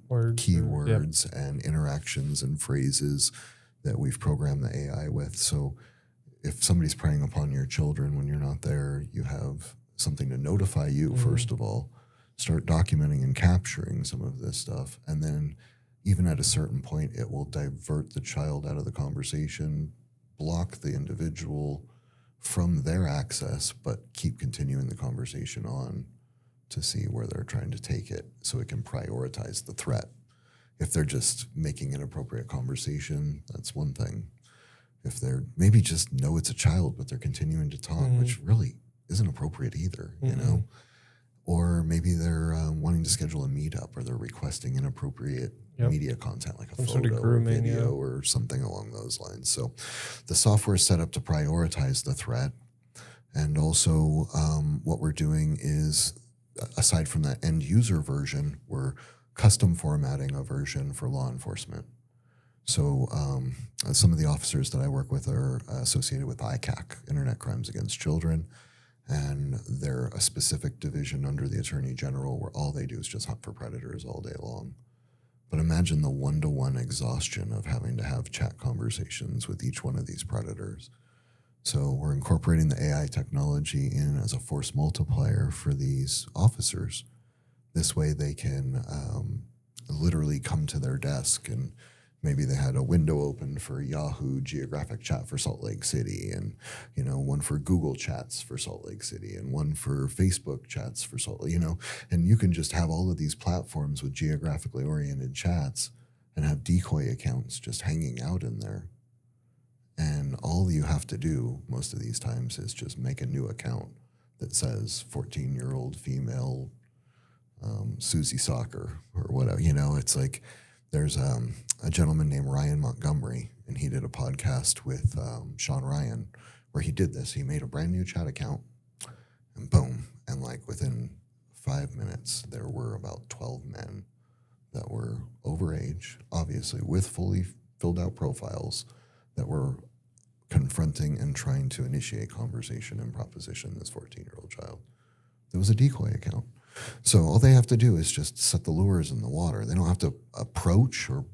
keywords and interactions and phrases that we've programmed the AI with. So if somebody's preying upon your children when you're not there, you have something to notify you, first of all, start documenting and capturing some of this stuff. And then even at a certain point, it will divert the child out of the conversation, block the individual from their access, but keep continuing the conversation on to see where they're trying to take it so it can prioritize the threat. If they're just making inappropriate conversation, that's one thing. If they're maybe just know it's a child, but they're continuing to talk, which really isn't appropriate either, you know? Or maybe they're wanting to schedule a meetup, or they're requesting inappropriate media content like a Some photo sort of grooming, or video or something along those lines. So the software is set up to prioritize the threat. And also what we're doing is, aside from that end user version, we're custom formatting a version for law enforcement. So some of the officers that I work with are associated with ICAC, Internet Crimes Against Children, and they're a specific division under the Attorney General where all they do is just hunt for predators all day long. But imagine the one-to-one exhaustion of having to have chat conversations with each one of these predators. So we're incorporating the AI technology in as a force multiplier for these officers. This way they can literally come to their desk, and maybe they had a window open for Yahoo Geographic Chat for Salt Lake City, and one for Google Chats for Salt Lake City, and one for Facebook Chats for Salt Lake, and you can just have all of these platforms with geographically oriented chats and have decoy accounts just hanging out in there. And all you have to do most of these times is just make a new account that says 14-year-old female Susie Soccer or whatever. It's like there's a gentleman named Ryan Montgomery, and he did a podcast with Sean Ryan where he did this. He made a brand new chat account, and boom. And like within 5 minutes, there were about 12 men that were overage, obviously, with fully filled out profiles that were confronting and trying to initiate conversation and proposition this 14-year-old child. There was a decoy account. So all they have to do is just set the lures in the water. They don't have to approach or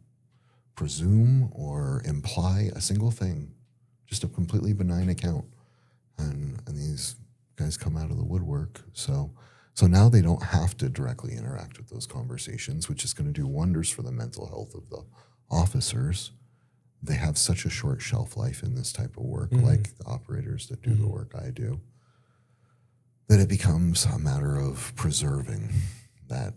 presume or imply a single thing, just a completely benign account. And these guys come out of the woodwork. So now they don't have to directly interact with those conversations, which is going to do wonders for the mental health of the officers. They have such a short shelf life in this type of work, like the operators that do the work I do, that it becomes a matter of preserving that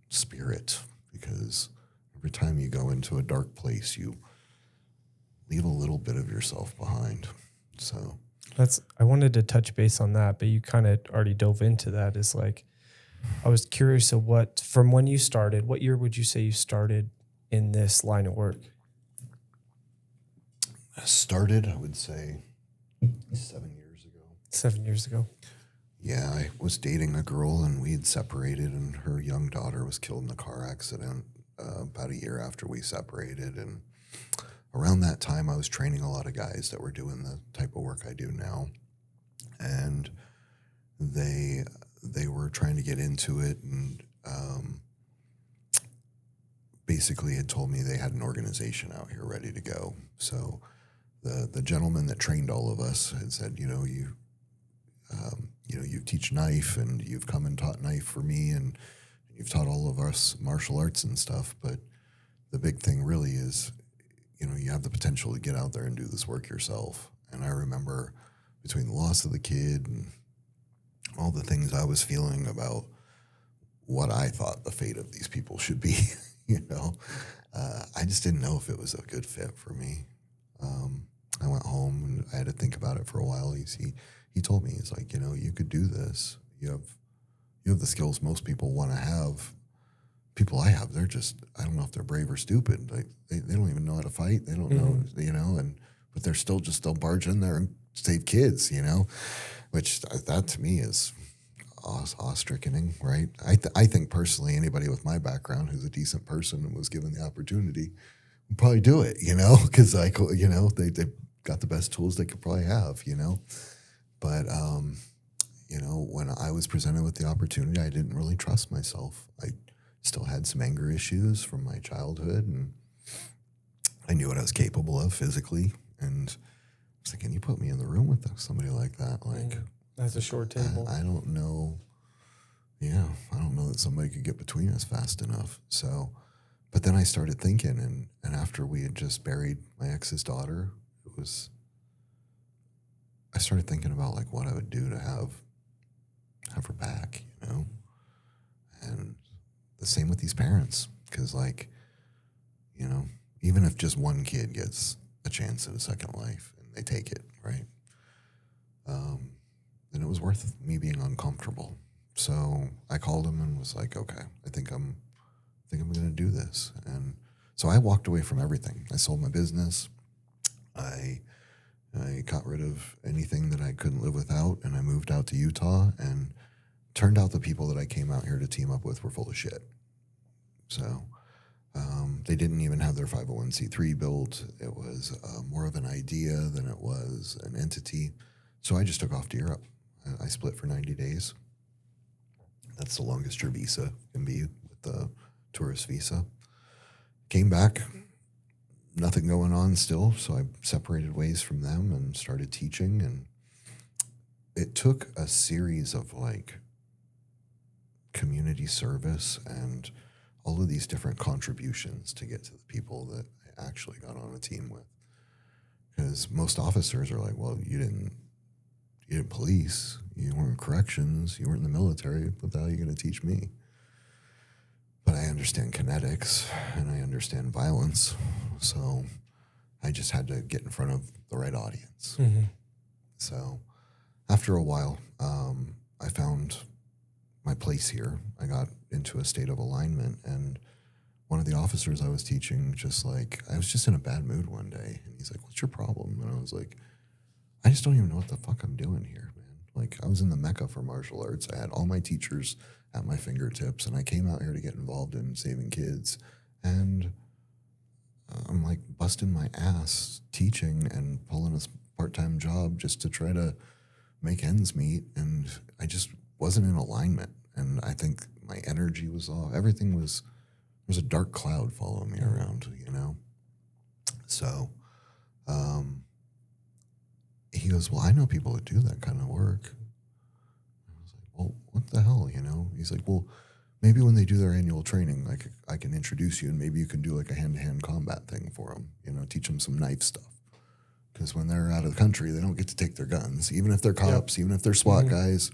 spirit, because every time you go into a dark place, you leave a little bit of yourself behind. So I wanted to touch base on that, but you kind of already dove into that. Is like, I was curious of from when you started, what year would you say you started in this line of work? Started, I would say, 7 years ago. 7 years ago. Yeah, I was dating a girl, and we had separated, and her young daughter was killed in a car accident about a year after we separated. And around that time, I was training a lot of guys that were doing the type of work I do now. And they were trying to get into it, and basically had told me they had an organization out here ready to go. So the gentleman that trained all of us had said, you teach knife, and you've come and taught knife for me, and you've taught all of us martial arts and stuff. But the big thing really is, you have the potential to get out there and do this work yourself. And I remember between the loss of the kid and all the things I was feeling about what I thought the fate of these people should be, I just didn't know if it was a good fit for me. I went home and I had to think about it for a while. He told me, he's like, you could do this. You have the skills most people want to have. People I have, they're just, I don't know if they're brave or stupid. Like they don't even know how to fight. They don't know, but they'll barge in there and save kids, which that to me is awe-stricken, right? I think personally, anybody with my background who's a decent person and was given the opportunity would probably do it, because they got the best tools they could probably have, But, when I was presented with the opportunity, I didn't really trust myself. I still had some anger issues from my childhood, and I knew what I was capable of physically. And I was like, can you put me in the room with somebody like that? Like, that's a short table. I don't know, yeah, I don't know that somebody could get between us fast enough. So, but then I started thinking, and after we had just buried my ex's daughter, I started thinking about like what I would do to have her back, you know? And the same with these parents, because like, you know, even if just one kid gets a chance at a second life and they take it, right? Then it was worth me being uncomfortable. So I called him and was like, okay, I think I'm going to do this. And so I walked away from everything. I sold my business. I got rid of anything that I couldn't live without, and I moved out to Utah. And turned out the people that I came out here to team up with were full of shit. So they didn't even have their 501c3 built. It was more of an idea than it was an entity. So I just took off to Europe. I split for 90 days. That's the longest your visa can be with the tourist visa. Came back, nothing going on still. So I separated ways from them and started teaching. And it took a series of like community service and all of these different contributions to get to the people that I actually got on a team with. Because most officers are like, well, you didn't police, you weren't corrections, you weren't in the military, what the hell are you going to teach me? But I understand kinetics and I understand violence, so I just had to get in front of the right audience. Mm-hmm. So after a while, I found my place here. I got into a state of alignment, and one of the officers I was teaching I was just in a bad mood one day, and he's like, what's your problem? And I was like, I just don't even know what the fuck I'm doing here, man. Like, I was in the Mecca for martial arts. I had all my teachers at my fingertips, and I came out here to get involved in saving kids. And I'm like busting my ass teaching and pulling a part-time job just to try to make ends meet. And I just wasn't in alignment. And I think my energy was off. Everything was, there was a dark cloud following me around, you know? So, he goes, well, I know people that do that kind of work. I was like, well, what the hell, you know? He's like, well, maybe when they do their annual training, like I can introduce you and maybe you can do like a hand-to-hand combat thing for them, you know, teach them some knife stuff. Because when they're out of the country, they don't get to take their guns, even if they're cops, even if they're SWAT guys.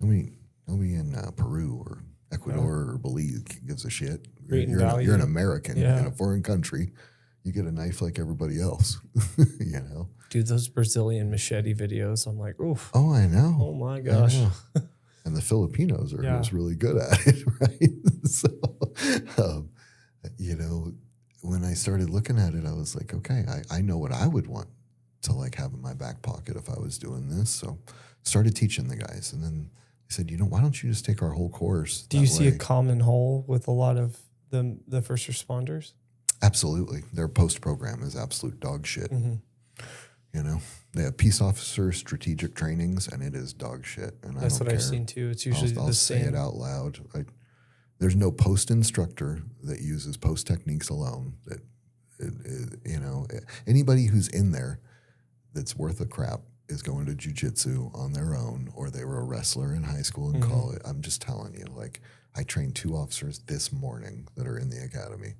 Nobody in Peru or Ecuador or Belize gives a shit. You're an American in a foreign country. You get a knife like everybody else, you know? Dude, those Brazilian machete videos, I'm like, oof. Oh, I know. Oh, my gosh. And the Filipinos are just really good at it, right? So, you know, when I started looking at it, I was like, okay, I know what I would want to like have in my back pocket if I was doing this. So started teaching the guys. And then I said, you know, why don't you just take our whole course? Do you see a common hole with a lot of the first responders? Absolutely. Their post program is absolute dog shit. Mm-hmm. You know, they have peace officer strategic trainings, and it is dog shit. And that's what I've seen too. It's usually I'll say it out loud. There's no post instructor that uses post techniques alone. You know, anybody who's in there that's worth a crap is going to jujitsu on their own, or they were a wrestler in high school and college. I'm just telling you, like, I trained 2 officers this morning that are in the academy.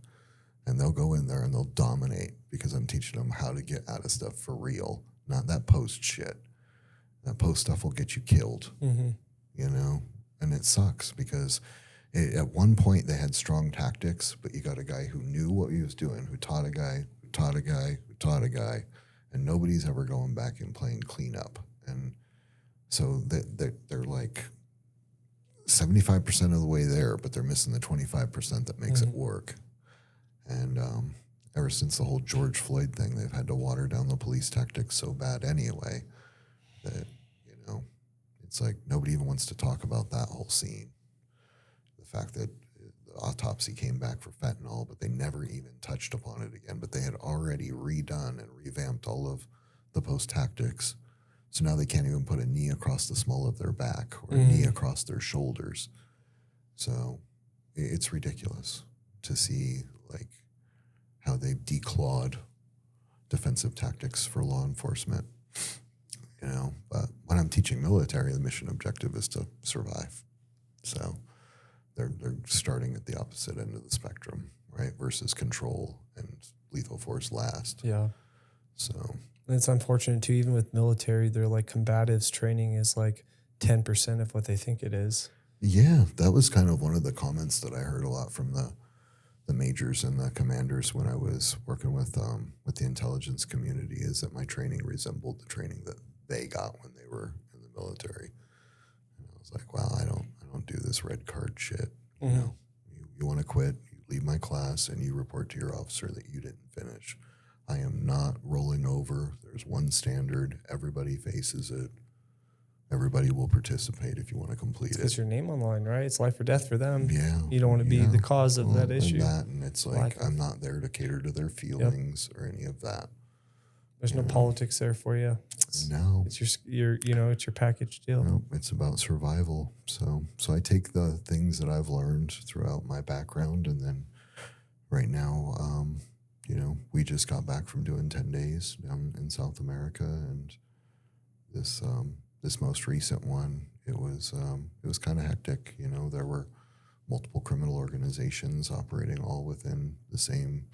And they'll go in there and they'll dominate because I'm teaching them how to get out of stuff for real, not that post shit. That post stuff will get you killed, you know? And it sucks because at one point they had strong tactics, but you got a guy who knew what he was doing, who taught a guy, who taught a guy, who taught a guy, and nobody's ever going back and playing cleanup. And so they're like 75% of the way there, but they're missing the 25% that makes it work. And ever since the whole George Floyd thing, they've had to water down the police tactics so bad anyway that, you know, it's like nobody even wants to talk about that whole scene. The fact that the autopsy came back for fentanyl, but they never even touched upon it again. But they had already redone and revamped all of the post tactics. So now they can't even put a knee across the small of their back or a knee across their shoulders. So it's ridiculous to see, like, how they've declawed defensive tactics for law enforcement, you know. But when I'm teaching military, the mission objective is to survive. So they're starting at the opposite end of the spectrum, right? Versus control and lethal force last. Yeah. So And it's unfortunate too, even with military, their like combatives training is like 10% of what they think it is. yeah, that was kind of one of the comments that I heard a lot from the majors and the commanders when I was working with the intelligence community, is that my training resembled the training that they got when they were in the military. And I was like, wow, I don't do this red card shit. You know, you want to quit, you leave my class, and you report to your officer that you didn't finish. I am not rolling over. There's one standard. Everybody faces it. Everybody will participate if you want to complete it. It's your name on the line, right? It's life or death for them. Yeah. You don't want to be the cause of that issue. And it's like, I'm not there to cater to their feelings or any of that. There's no politics there for you. It's your it's your package deal. No, it's about survival. So I take the things that I've learned throughout my background, and then right now, we just got back from doing 10 days down in South America, and this most recent one, it was kind of hectic. There were multiple criminal organizations operating all within the same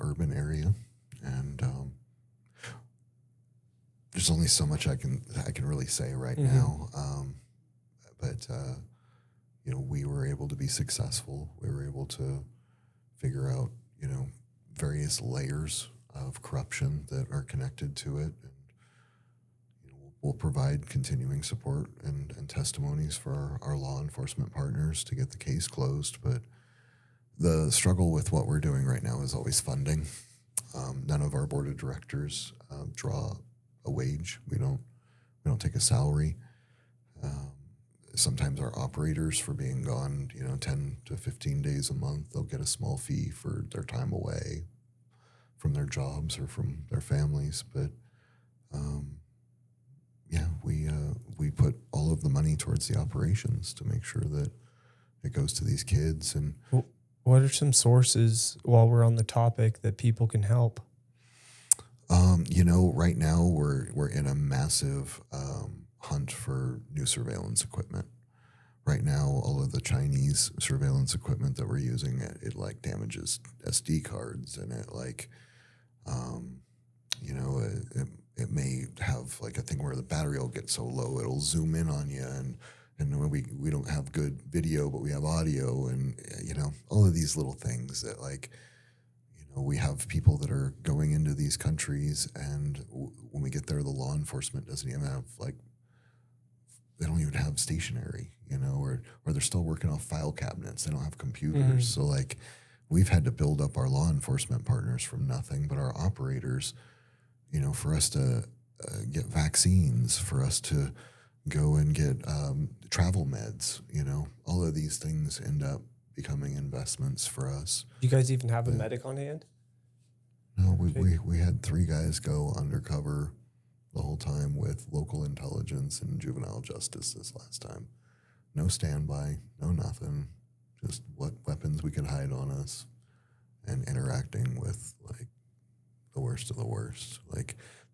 urban area, and there's only so much I can really say right now. But we were able to be successful. We were able to figure out various layers of corruption that are connected to it, and we'll provide continuing support and testimonies for our law enforcement partners to get the case closed. But the struggle with what we're doing right now is always funding. None of our board of directors draw a wage. We don't take a salary. Sometimes our operators, for being gone 10 to 15 days a month, they'll get a small fee for their time away from their jobs or from their families. But we put all of the money towards the operations to make sure that it goes to these kids. And what are some sources, while we're on the topic, that people can help? Right now we're in a massive hunt for new surveillance equipment. Right now, all of the Chinese surveillance equipment that we're using, it damages SD cards, and it may have a thing where the battery will get so low it'll zoom in on you, and we don't have good video, but we have audio, and all of these little things that we have people that are going into these countries, and when we get there, the law enforcement doesn't even have they don't even have stationery, or they're still working off file cabinets. They don't have computers. So we've had to build up our law enforcement partners from nothing, but our operators, for us to get vaccines, for us to go and get travel meds, all of these things end up becoming investments for us. Do you guys even have a medic on hand? No, we had 3 guys go undercover the whole time with local intelligence and juvenile justice this last time. No standby, no nothing, just what weapons we could hide on us, and interacting with the worst of the worst.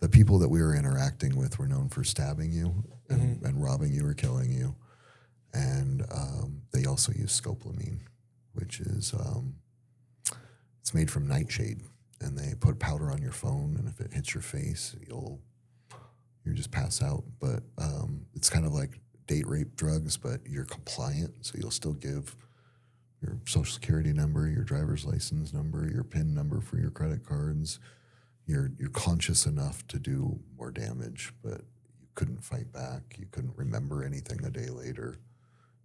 The people that we were interacting with were known for stabbing you and robbing you or killing you. And they also use scopolamine, which is it's made from nightshade, and they put powder on your phone, and if it hits your face, you just pass out. But it's kind of like date rape drugs, but you're compliant, so you'll still give your social security number, your driver's license number, your PIN number for your credit cards. You're conscious enough to do more damage, but you couldn't fight back. You couldn't remember anything a day later.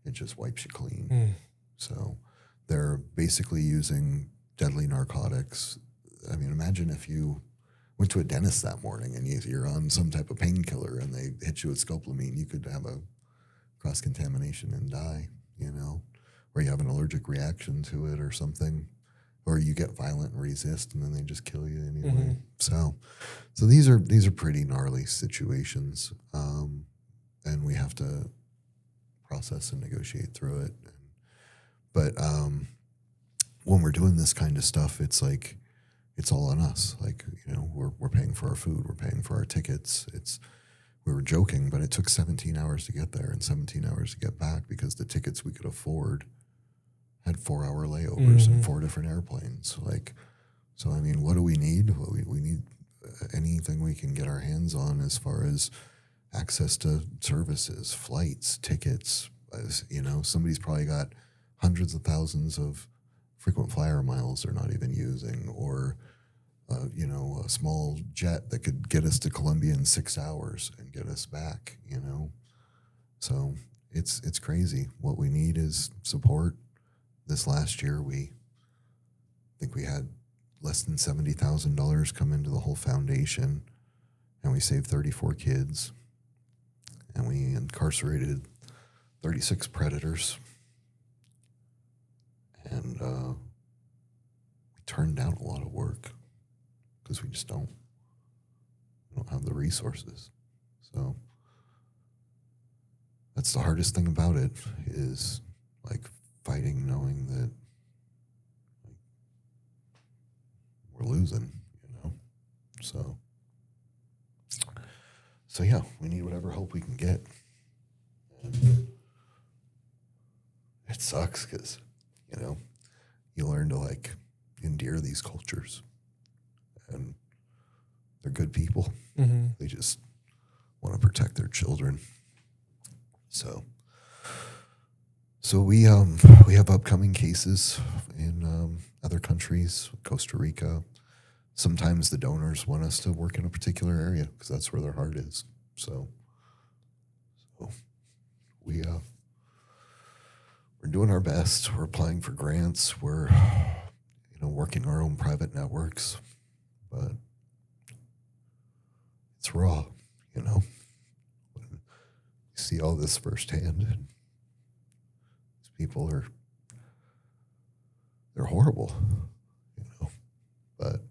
It just wipes you clean. So they're basically using deadly narcotics. I mean, imagine if you went to a dentist that morning and you're on some type of painkiller and they hit you with scopolamine. You could have a cross-contamination and die, or you have an allergic reaction to it or something, or you get violent and resist, and then they just kill you anyway. So these are pretty gnarly situations, and we have to process and negotiate through it. But when we're doing this kind of stuff, it's it's all on us. We're paying for our food, we're paying for our tickets. we were joking, but it took 17 hours to get there and 17 hours to get back because the tickets we could afford had 4-hour layovers and 4 different airplanes. Like, so I mean, what do we need? Well, we need anything we can get our hands on as far as access to services, flights, tickets. As, you know, somebody's probably got hundreds of thousands of frequent flyer miles they're not even using, or you know, a small jet that could get us to Colombia in 6 hours and get us back, you know. So it's crazy. What we need is support. This last year, I think we had less than $70,000 come into the whole foundation, and we saved 34 kids, and we incarcerated 36 predators, and we turned down a lot of work because we don't have the resources. So that's the hardest thing about it, is like fighting knowing that we're losing, you know. So yeah, we need whatever help we can get. And it sucks because, you know, you learn to like endear these cultures, and they're good people. They just want to protect their children. So we have upcoming cases in other countries, Costa Rica. Sometimes the donors want us to work in a particular area because that's where their heart is. So we're doing our best. We're applying for grants. We're, you know, working our own private networks, but it's raw, you know. When you see all this firsthand, and these people they're horrible, you know, but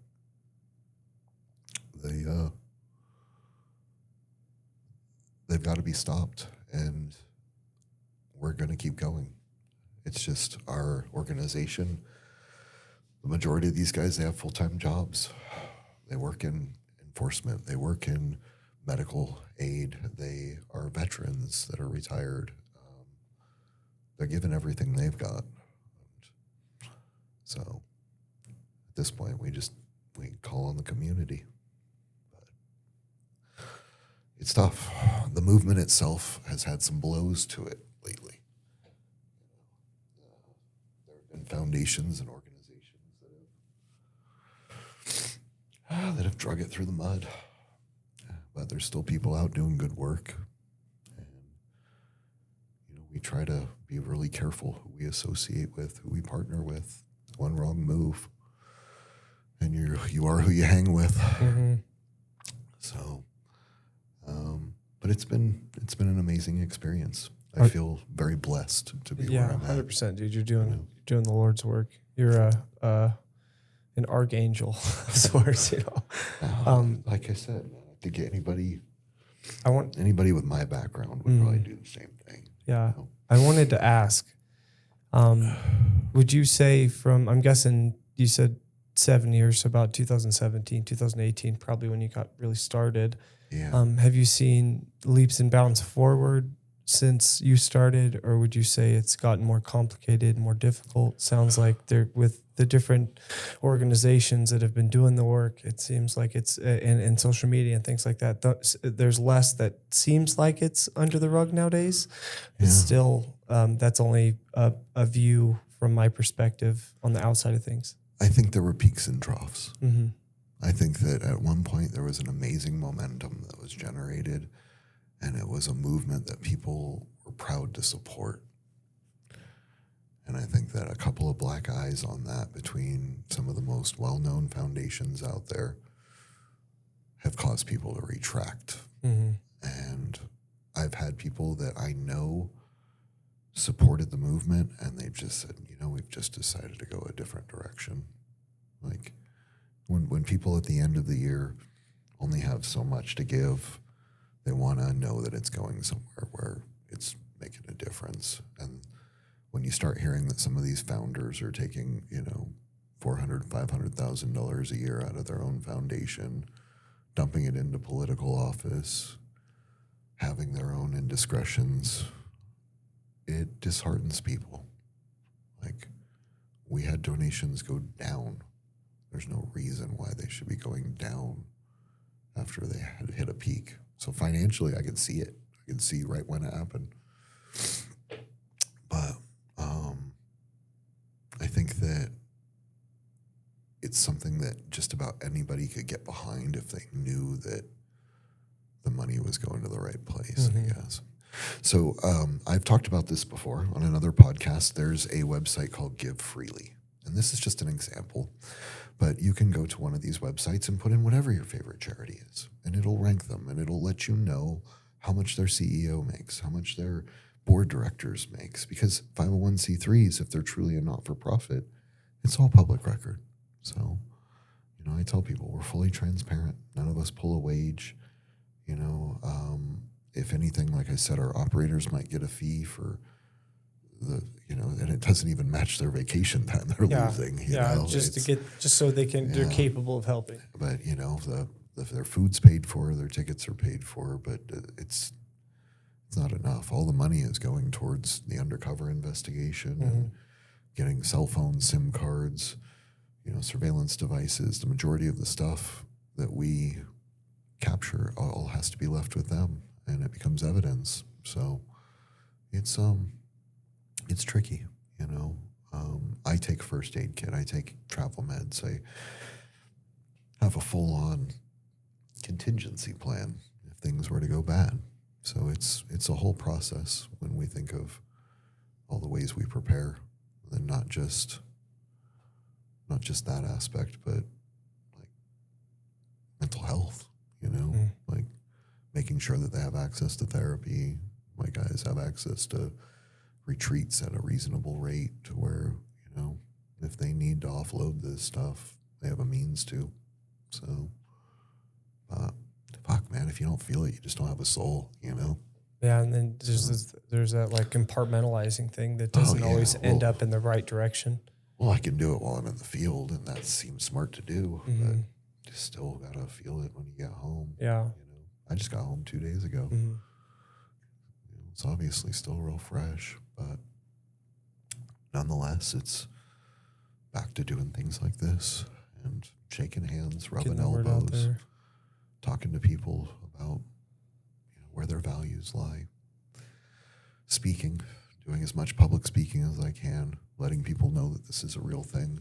they've got to be stopped, and we're going to keep going. It's just our organization. The majority of these guys, they have full-time jobs. They work in enforcement. They work in medical aid. They are veterans that are retired. They're given everything they've got. So at this point, we call on the community. But it's tough. The movement itself has had some blows to it lately. There have been foundations and organizations that have drug it through the mud. But there's still people out doing good work. And, you know, we try to be really careful who we associate with, who we partner with. One wrong move, and you are who you hang with. So, but it's been an amazing experience. I feel very blessed to be where I'm at. 100%, dude. You're doing the Lord's work. You're an archangel of sorts, you know. Like I said, I think anybody with my background would probably do the same thing. Yeah, you know? I wanted to ask. Would you say I'm guessing you said 7 years, so about 2017, 2018, probably when you got really started. Yeah. Have you seen leaps and bounds forward since you started, or would you say it's gotten more complicated, more difficult? Sounds like with the different organizations that have been doing the work, it seems like it's in social media and things like that. There's less that seems like it's under the rug nowadays. But still, that's only a view from my perspective on the outside of things. I think there were peaks and troughs. I think that at one point there was an amazing momentum that was generated, and it was a movement that people were proud to support. And I think that a couple of black eyes on that between some of the most well-known foundations out there have caused people to retract. And I've had people that I know supported the movement, and they've just said, you know, we've just decided to go a different direction. Like when people at the end of the year only have so much to give, they want to know that it's going somewhere where it's making a difference. And when you start hearing that some of these founders are taking, you know, $400,000, $500,000 a year out of their own foundation, dumping it into political office, having their own indiscretions, it disheartens people. Like, we had donations go down. There's no reason why they should be going down after they had hit a peak. So financially, I could see it. I could see right when it happened. But I think that it's something that just about anybody could get behind if they knew that the money was going to the right place, I guess. So I've talked about this before on another podcast. There's a website called Give Freely. And this is just an example. But you can go to one of these websites and put in whatever your favorite charity is. And it'll rank them. And it'll let you know how much their CEO makes, how much their board directors makes. Because 501c3s, if they're truly a not-for-profit, it's all public record. So, I tell people we're fully transparent. None of us pull a wage. If anything, like I said, our operators might get a fee for and it doesn't even match their vacation time they're losing. Just so they're capable of helping. But if their food's paid for, their tickets are paid for, but it's not enough. All the money is going towards the undercover investigation and getting cell phone SIM cards, surveillance devices. The majority of the stuff that we capture all has to be left with them, and it becomes evidence. So it's tricky, I take first aid kit. I take travel meds. I have a full-on contingency plan if things were to go bad. So it's a whole process when we think of all the ways we prepare, and not just that aspect, but like mental health, like making sure that they have access to therapy. My guys have access to retreats at a reasonable rate to where, if they need to offload this stuff, they have a means to. So, fuck, man, if you don't feel it, you just don't have a soul, Yeah, and then there's that like compartmentalizing thing that doesn't always end up in the right direction. Well, I can do it while I'm in the field, and that seems smart to do, but you still gotta feel it when you get home. Yeah. I just got home 2 days ago. It's obviously still real fresh, but nonetheless, it's back to doing things like this and shaking hands, rubbing elbows, talking to people about where their values lie, speaking, doing as much public speaking as I can, letting people know that this is a real thing,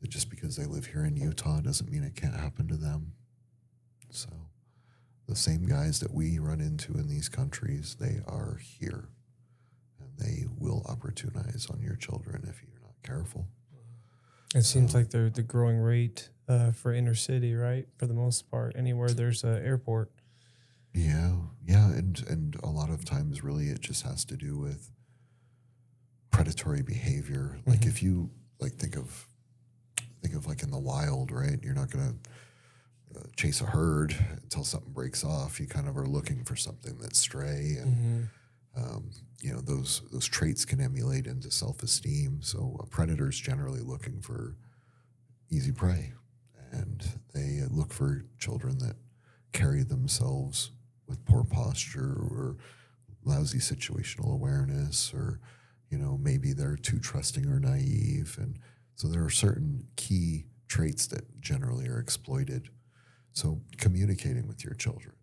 that just because they live here in Utah doesn't mean it can't happen to them. So the same guys that we run into in these countries, they are here, and they will opportunize on your children if you're not careful. It seems like they're the growing rate for inner city, right? For the most part, anywhere there's an airport. Yeah, and a lot of times, really, it just has to do with predatory behavior. Like if you think of like in the wild, right? You're not gonna chase a herd until something breaks off. You kind of are looking for something that's stray, and those traits can emulate into self-esteem. So a predator's generally looking for easy prey, and they look for children that carry themselves with poor posture or lousy situational awareness, or maybe they're too trusting or naive, and so there are certain key traits that generally are exploited. So communicating with your children,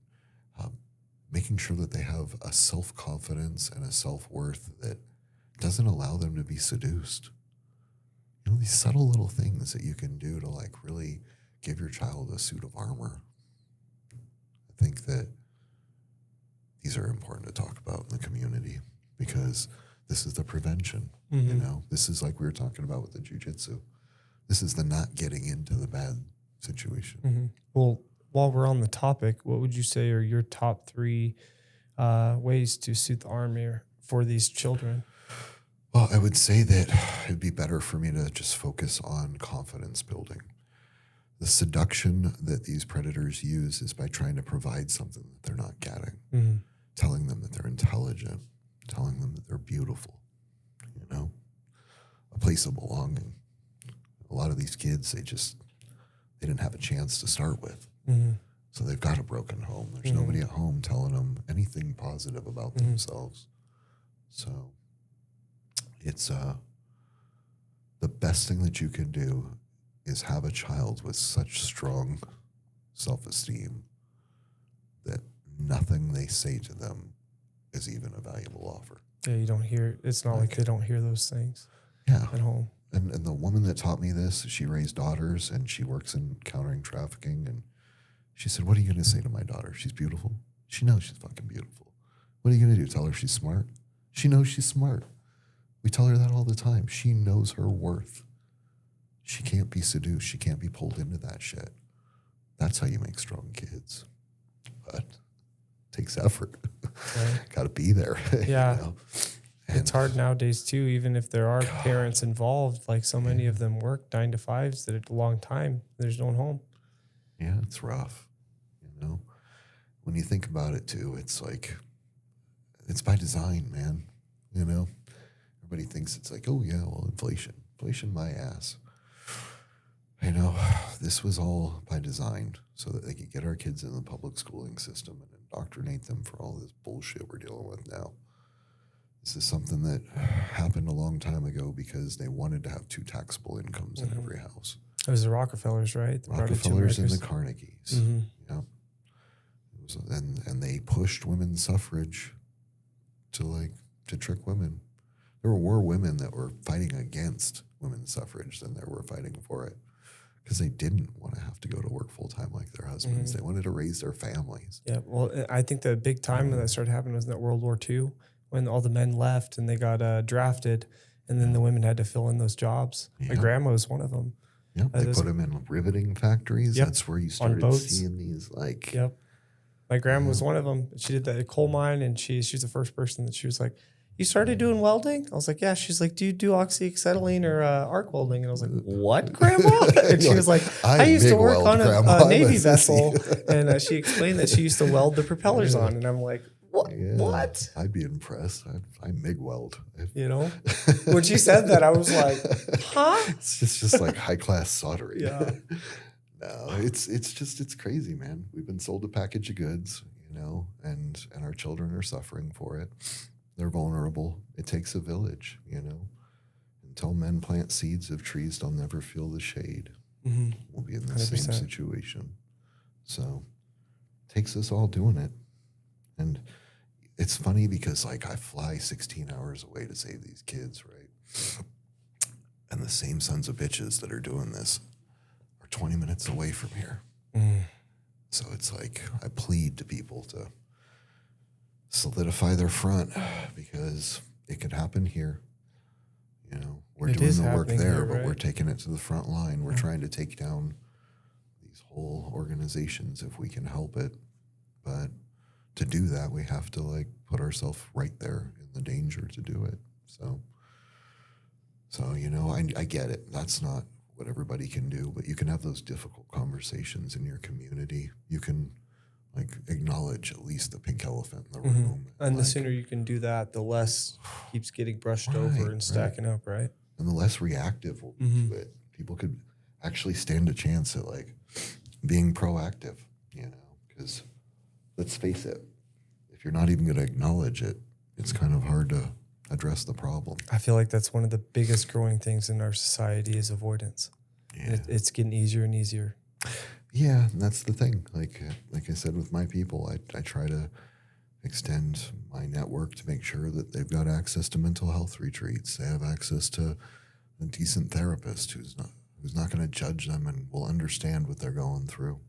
making sure that they have a self-confidence and a self-worth that doesn't allow them to be seduced. These subtle little things that you can do to really give your child a suit of armor. I think that these are important to talk about in the community, because this is the prevention. This is like we were talking about with the jiu-jitsu. This is the not getting into the bad situation. Well, while we're on the topic, what would you say are your top 3 ways to suit the armor for these children? Well, I would say that it'd be better for me to just focus on confidence building. The seduction that these predators use is by trying to provide something that they're not getting, telling them that they're intelligent, telling them that they're beautiful, a place of belonging. A lot of these kids, they didn't have a chance to start with. So they've got a broken home. There's nobody at home telling them anything positive about themselves. So it's the best thing that you can do is have a child with such strong self-esteem that nothing they say to them is even a valuable offer. Yeah, you don't hear, it's not like they don't hear those things at home. And the woman that taught me this, she raised daughters and she works in countering trafficking. And she said, what are you going to say to my daughter? She's beautiful. She knows she's fucking beautiful. What are you going to do? Tell her she's smart? She knows she's smart. We tell her that all the time. She knows her worth. She can't be seduced. She can't be pulled into that shit. That's how you make strong kids. But it takes effort. Right. Got to be there. Yeah. You know? It's hard nowadays too, even if there are parents involved, like so many of them work 9 to 5s that are a long time. There's no one home. Yeah, it's rough. You know, when you think about it too, it's like, it's by design, man. You know, everybody thinks it's like, oh yeah, well, inflation my ass. You know, this was all by design so that they could get our kids in the public schooling system and indoctrinate them for all this bullshit we're dealing with now. This is something that happened a long time ago because they wanted to have 2 taxable incomes in every house. It was the Rockefellers, right? The Rockefellers and the Carnegies. Mm-hmm. Yeah. And they pushed women's suffrage to trick women. There were more women that were fighting against women's suffrage than there were fighting for it because they didn't want to have to go to work full time like their husbands. They wanted to raise their families. Yeah. Well, I think the big time when that started happening was in that World War II when all the men left and they got drafted, and then the women had to fill in those jobs. My grandma was one of them. Yep, they put them in riveting factories. Yep. That's where you started seeing these Yep. My grandma was one of them. She did the coal mine, and she's the first person that she was like, you started doing welding? I was like, yeah. She's like, do you do oxyacetylene or arc welding? And I was like, what, Grandma? And she was like, I used to work on a Navy vessel. And she explained that she used to weld the propellers on. And I'm like, what? Yeah, what? I'd be impressed. I MIG weld. You know, when she said that, I was like, huh? It's just like high class soldering. Yeah. No, it's crazy, man. We've been sold a package of goods, you know, and our children are suffering for it. They're vulnerable. It takes a village, you know. Until men plant seeds of trees, they'll never feel the shade. We'll be in the 100%. Same situation. So it takes us all doing it. And it's funny because, like, I fly 16 hours away to save these kids, right? And the same sons of bitches that are doing this are 20 minutes away from here. So it's like I plead to people to solidify their front because it could happen here. You know, we're doing the work there, but we're taking it to the front line. We're trying to take down these whole organizations if we can help it. But to do that, we have to like put ourselves right there in the danger to do it. So you know, I get it. That's not what everybody can do, but you can have those difficult conversations in your community. You can like acknowledge at least the pink elephant in the room. And like, the sooner you can do that, the less keeps getting brushed over and stacking up, right? And the less reactive we'll be to it. People could actually stand a chance at like being proactive, you know, because let's face it, if you're not even going to acknowledge it, it's kind of hard to address the problem. I feel like that's one of the biggest growing things in our society is avoidance. Yeah. It's getting easier and easier. Yeah, and that's the thing. Like I said with my people, I try to extend my network to make sure that they've got access to mental health retreats. They have access to a decent therapist who's not going to judge them and will understand what they're going through.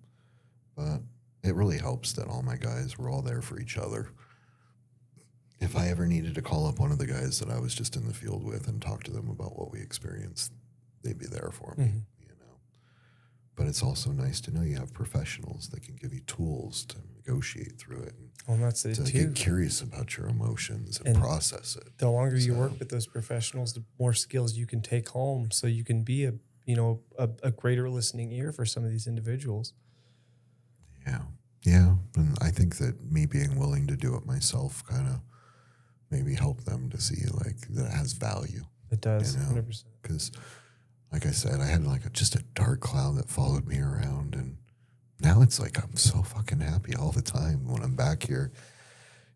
But it really helps that all my guys were all there for each other. If I ever needed to call up one of the guys that I was just in the field with and talk to them about what we experienced, they'd be there for me, you know. But it's also nice to know you have professionals that can give you tools to negotiate through it. And that's it to too. Get curious about your emotions and process it. The longer you work with those professionals, the more skills you can take home, so you can be a greater listening ear for some of these individuals. Yeah, and I think that me being willing to do it myself kind of maybe help them to see like that it has value. It does, you know? 100%. Because, like I said, I had like just a dark cloud that followed me around, and now now it's like I'm so fucking happy all the time when I'm back here.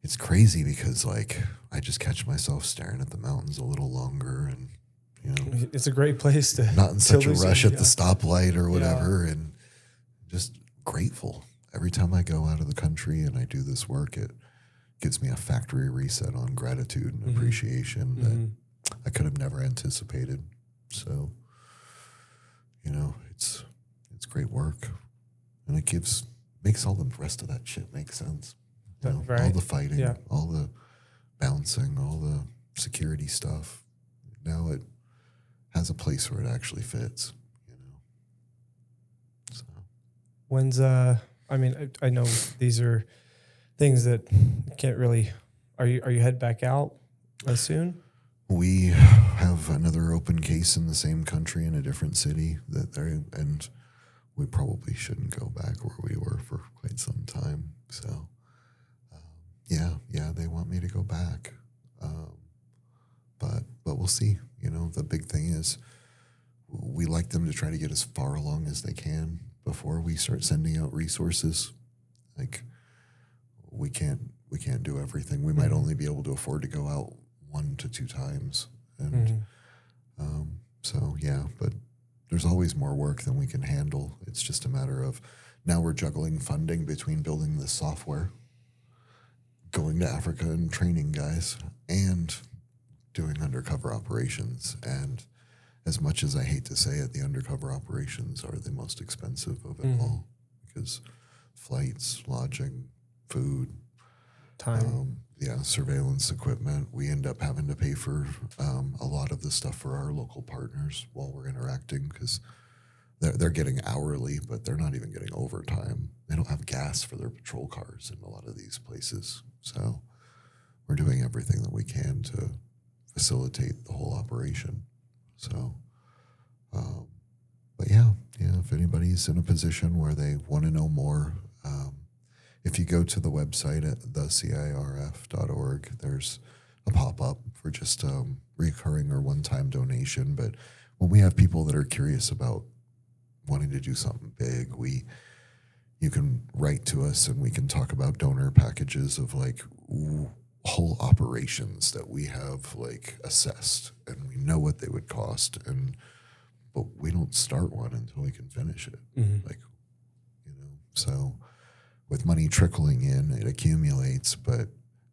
It's crazy because like I just catch myself staring at the mountains a little longer, and you know, It's a great place to not in such a lose rush it, at the stoplight or whatever, and just grateful every time I go out of the country and I do this work. It gives me a factory reset on gratitude and appreciation that I could have never anticipated. So, you know, it's great work, and it makes all the rest of that shit make sense. You know, Right. all the fighting, Yeah. all the bouncing, all the security stuff. Now it has a place where it actually fits. You know. So When's I mean, I know these are things that can't really. Are you head back out soon? we have another open case in the same country in a different city and we probably shouldn't go back where we were for quite some time. So, yeah, they want me to go back, but we'll see. You know, the big thing is we like them to try to get as far along as they can before we start sending out resources. Like we can't do everything. We might only be able to afford to go out 1 to 2 times, and so yeah, but there's always more work than we can handle. It's just a matter of now we're juggling funding between building the software, going to Africa and training guys, and doing undercover operations. And as much as I hate to say it, the undercover operations are the most expensive of it all, because flights, lodging, food, Time. surveillance equipment. We end up having to pay for a lot of the stuff for our local partners while we're interacting, because they're getting hourly, but they're not even getting overtime. They don't have gas for their patrol cars in a lot of these places. So we're doing everything that we can to facilitate the whole operation. So, but yeah, if anybody's in a position where they want to know more, if you go to the website at thecirf.org, there's a pop-up for just recurring or one-time donation. But when we have people that are curious about wanting to do something big, you can write to us and we can talk about donor packages of like whole operations that we have like assessed, and we know what they would cost, but we don't start one until we can finish it. Like, you know, so with money trickling in, it accumulates, but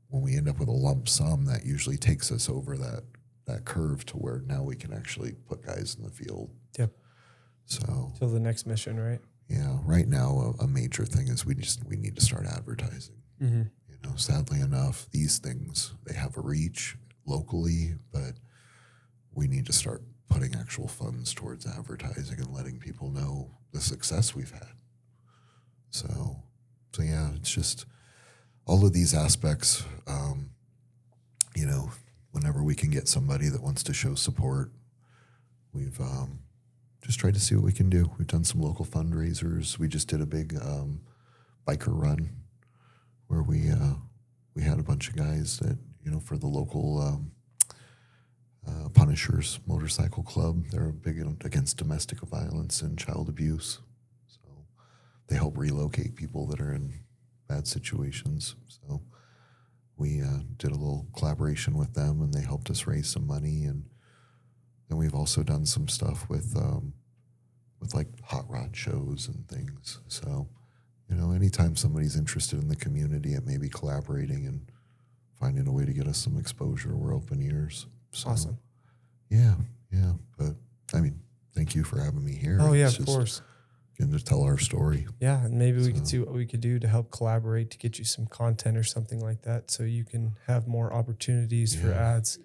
when we end up with a lump sum, that usually takes us over that curve to where now we can actually put guys in the field. Yep. So Till the next mission, right? yeah, right now a major thing is we need to start advertising. You know, sadly enough, these things, they have a reach locally, but we need to start putting actual funds towards advertising and letting people know the success we've had. So yeah, it's just all of these aspects. You know, whenever we can get somebody that wants to show support, we've just tried to see what we can do. We've done some local fundraisers. We just did a big biker run where we had a bunch of guys that, you know, for the local Punishers Motorcycle Club. They're big against domestic violence and child abuse. So they help relocate people that are in bad situations. So we did a little collaboration with them, and they helped us raise some money. And then we've also done some stuff with like hot rod shows and things. So, you know, anytime somebody's interested in the community and maybe collaborating and finding a way to get us some exposure, we're open ears. So, Awesome. Yeah. But I mean, thank you for having me here. Oh yeah, It's of just course. getting to tell our story. Yeah, and maybe we could see what we could do to help collaborate to get you some content or something like that, so you can have more opportunities for ads.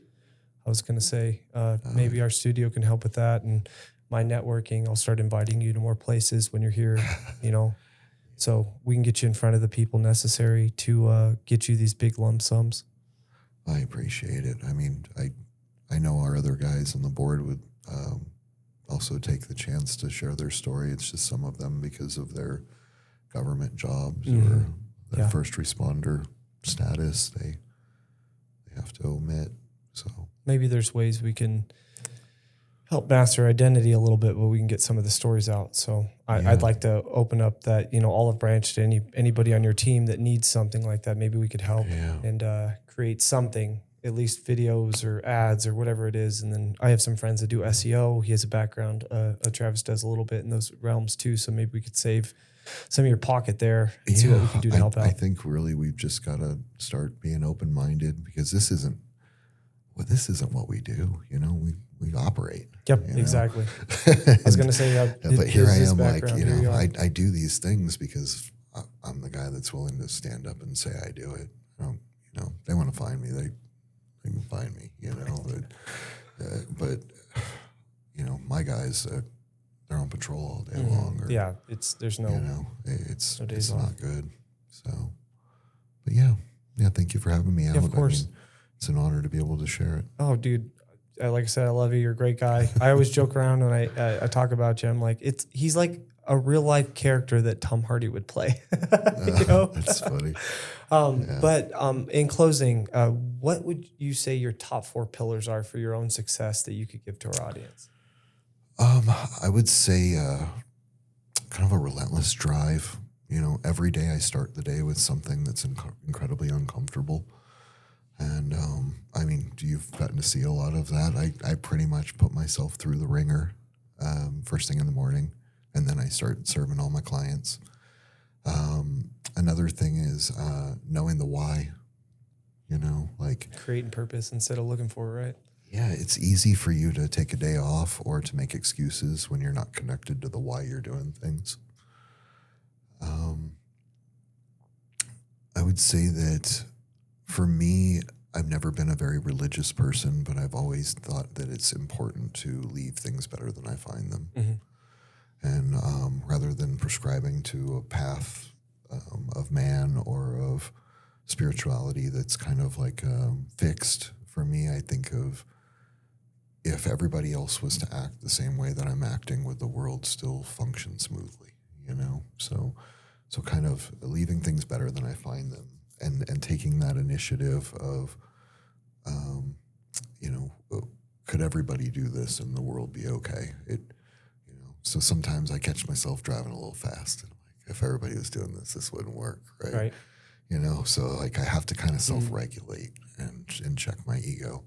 I was going to say maybe our studio can help with that, and my networking. I'll start inviting you to more places when you're here, you know, so we can get you in front of the people necessary to get you these big lump sums. I appreciate it. I mean, I know our other guys on the board would also take the chance to share their story. It's just some of them, because of their government jobs or their first responder status, they have to omit. So maybe there's ways we can help master identity a little bit, but we can get some of the stories out. So I'd like to open up that, olive branch to anybody on your team that needs something like that. Maybe we could help and create something, at least videos or ads or whatever it is. And then I have some friends that do SEO. He has a background. Travis does a little bit in those realms too. So maybe we could save some of your pocket there and see what we can do to help out. I think really we've just got to start being open-minded, because this isn't what we do. We operate. Yep, exactly. I was going to say, but here I am, like, I do these things because I'm the guy that's willing to stand up and say I do it. They want to find me, they can find me, but my guys, they're on patrol all day long. Or, there's no, it's no days not good. So, but yeah, thank you for having me out. Of course. It's an honor to be able to share it. Oh, dude. Like I said, I love you. You're a great guy. I always joke around when I talk about you. I'm like, he's like a real life character that Tom Hardy would play. That's funny. But in closing, what would you say your top 4 pillars are for your own success that you could give to our audience? I would say kind of a relentless drive. Every day I start the day with something that's incredibly uncomfortable. And you've gotten to see a lot of that. I pretty much put myself through the ringer first thing in the morning, and then I start serving all my clients. Another thing is knowing the why, like creating purpose instead of looking for it, right? Yeah, it's easy for you to take a day off or to make excuses when you're not connected to the why you're doing things. I would say that for me, I've never been a very religious person, but I've always thought that it's important to leave things better than I find them. Mm-hmm. And rather than prescribing to a path of man or of spirituality that's kind of like fixed, for me, I think of if everybody else was to act the same way that I'm acting, would the world still function smoothly, So kind of leaving things better than I find them. And taking that initiative of, could everybody do this and the world be okay? So sometimes I catch myself driving a little fast. And I'm like, if everybody was doing this wouldn't work, right? So like I have to kind of self-regulate and check my ego.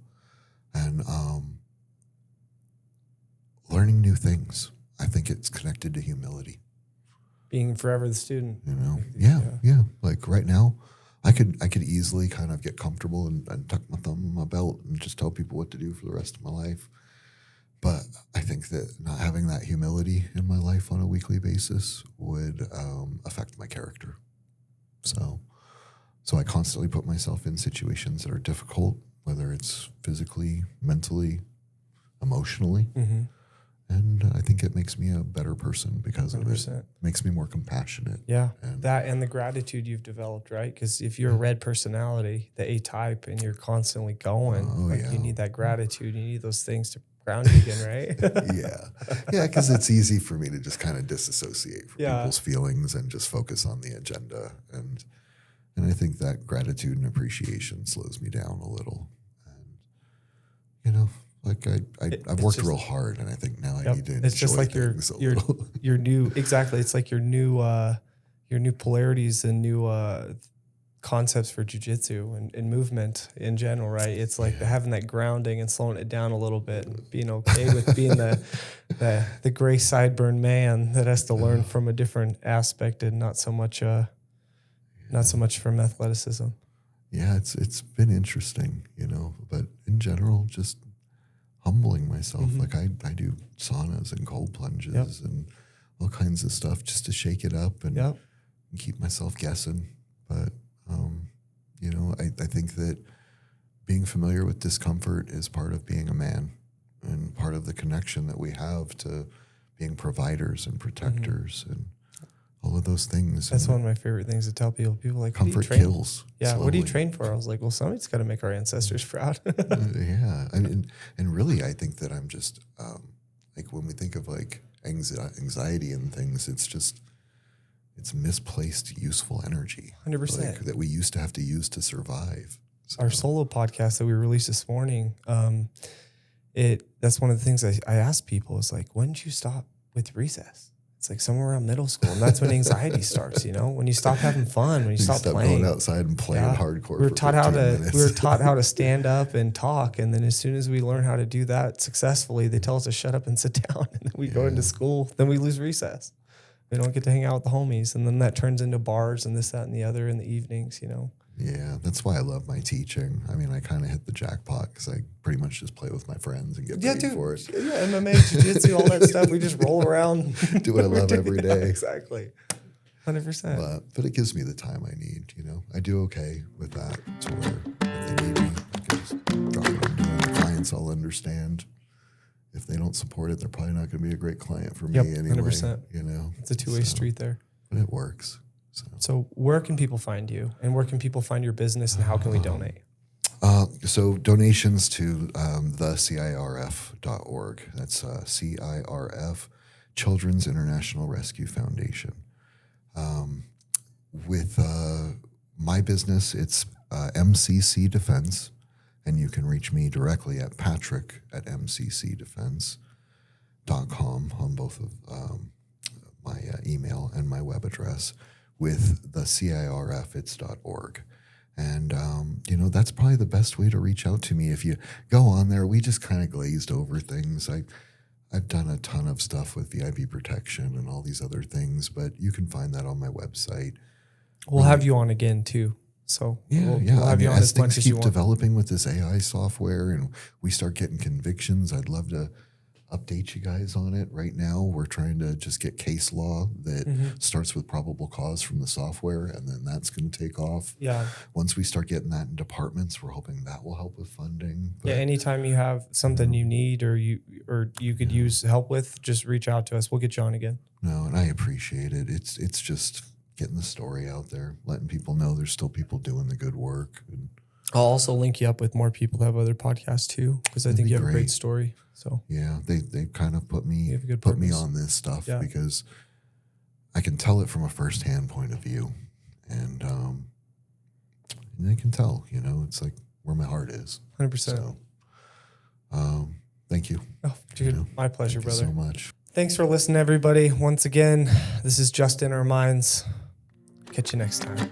And learning new things. I think it's connected to humility. Being forever the student. Yeah. Like right now, I could easily kind of get comfortable and tuck my thumb in my belt and just tell people what to do for the rest of my life. But I think that not having that humility in my life on a weekly basis would affect my character. So I constantly put myself in situations that are difficult, whether it's physically, mentally, emotionally. Mm-hmm. And I think it makes me a better person because 100%. Of it. It makes me more compassionate. Yeah, and the gratitude you've developed, right? Because if you're a red personality, the A-type, and you're constantly going, you need that gratitude. You need those things to ground you again, right? Yeah, because it's easy for me to just kind of disassociate from people's feelings and just focus on the agenda. And I think that gratitude and appreciation slows me down a little. And, like I've worked real hard, and I think now I need to enjoy it's just like your new it's like your new polarities and new concepts for jiu-jitsu and movement in general, right? It's like having that grounding and slowing it down a little bit and being okay with being the gray sideburn man that has to learn from a different aspect and not so much from athleticism. Yeah, it's been interesting, but in general, just humbling myself. Mm-hmm. Like I do saunas and cold plunges and all kinds of stuff just to shake it up and keep myself guessing. But, I think that being familiar with discomfort is part of being a man and part of the connection that we have to being providers and protectors and all of those things. That's one of my favorite things to tell people. People are like, comfort kills. Yeah, slowly. What do you train for? I was like, well, somebody's got to make our ancestors proud. And really, I think that I'm just like when we think of like anxiety and things, it's misplaced useful energy. 100%. That we used to have to use to survive. So. Our solo podcast that we released this morning, that's one of the things I ask people is like, when did you stop with recess? It's like somewhere around middle school. And that's when anxiety starts, when you stop having fun, when you stop playing. Going outside and playing hardcore. We were taught how to stand up and talk. And then as soon as we learn how to do that successfully, they tell us to shut up and sit down. And then we go into school. Then we lose recess. We don't get to hang out with the homies. And then that turns into bars and this, that, and the other in the evenings, Yeah, that's why I love my teaching. I mean, I kind of hit the jackpot because I pretty much just play with my friends and get paid for it. Yeah, MMA, jiu-jitsu, all that stuff. We just roll around. Do what I love every day. Exactly. 100%. But it gives me the time I need, I do okay with that to where if they need me, I can just drop what I'm doing. The clients all understand. If they don't support it, they're probably not going to be a great client for me anyway. 100%. It's a two-way street there. But it works. So where can people find you, and where can people find your business, and how can we donate? So donations to the CIRF.org. That's CIRF, Children's International Rescue Foundation. With my business, it's MCC Defense, and you can reach me directly at patrick@mccdefense.com on both of my email and my web address. With the CIRF, it's .org. And, that's probably the best way to reach out to me. If you go on there, we just kind of glazed over things. I've done a ton of stuff with VIP protection and all these other things, but you can find that on my website. We'll have you on again, too. So we'll have you on as things keep developing with this AI software and we start getting convictions, I'd love to update you guys on it. Right now, we're trying to just get case law that starts with probable cause from the software, and then that's going to take off. Yeah. Once we start getting that in departments, we're hoping that will help with funding. But, anytime you have something you need or you could use help with, just reach out to us. We'll get you on again. No, and I appreciate it. It's just getting the story out there, letting people know there's still people doing the good work. And I'll also link you up with more people that have other podcasts too, because I think you have a great story. So yeah, they kind of put me on this stuff because I can tell it from a firsthand point of view, and they can tell, it's like where my heart is. 100%. So, thank you. Oh, dude, my pleasure, brother. Thank you so much. Thanks for listening, everybody. Once again, this is Just in Our Minds. Catch you next time.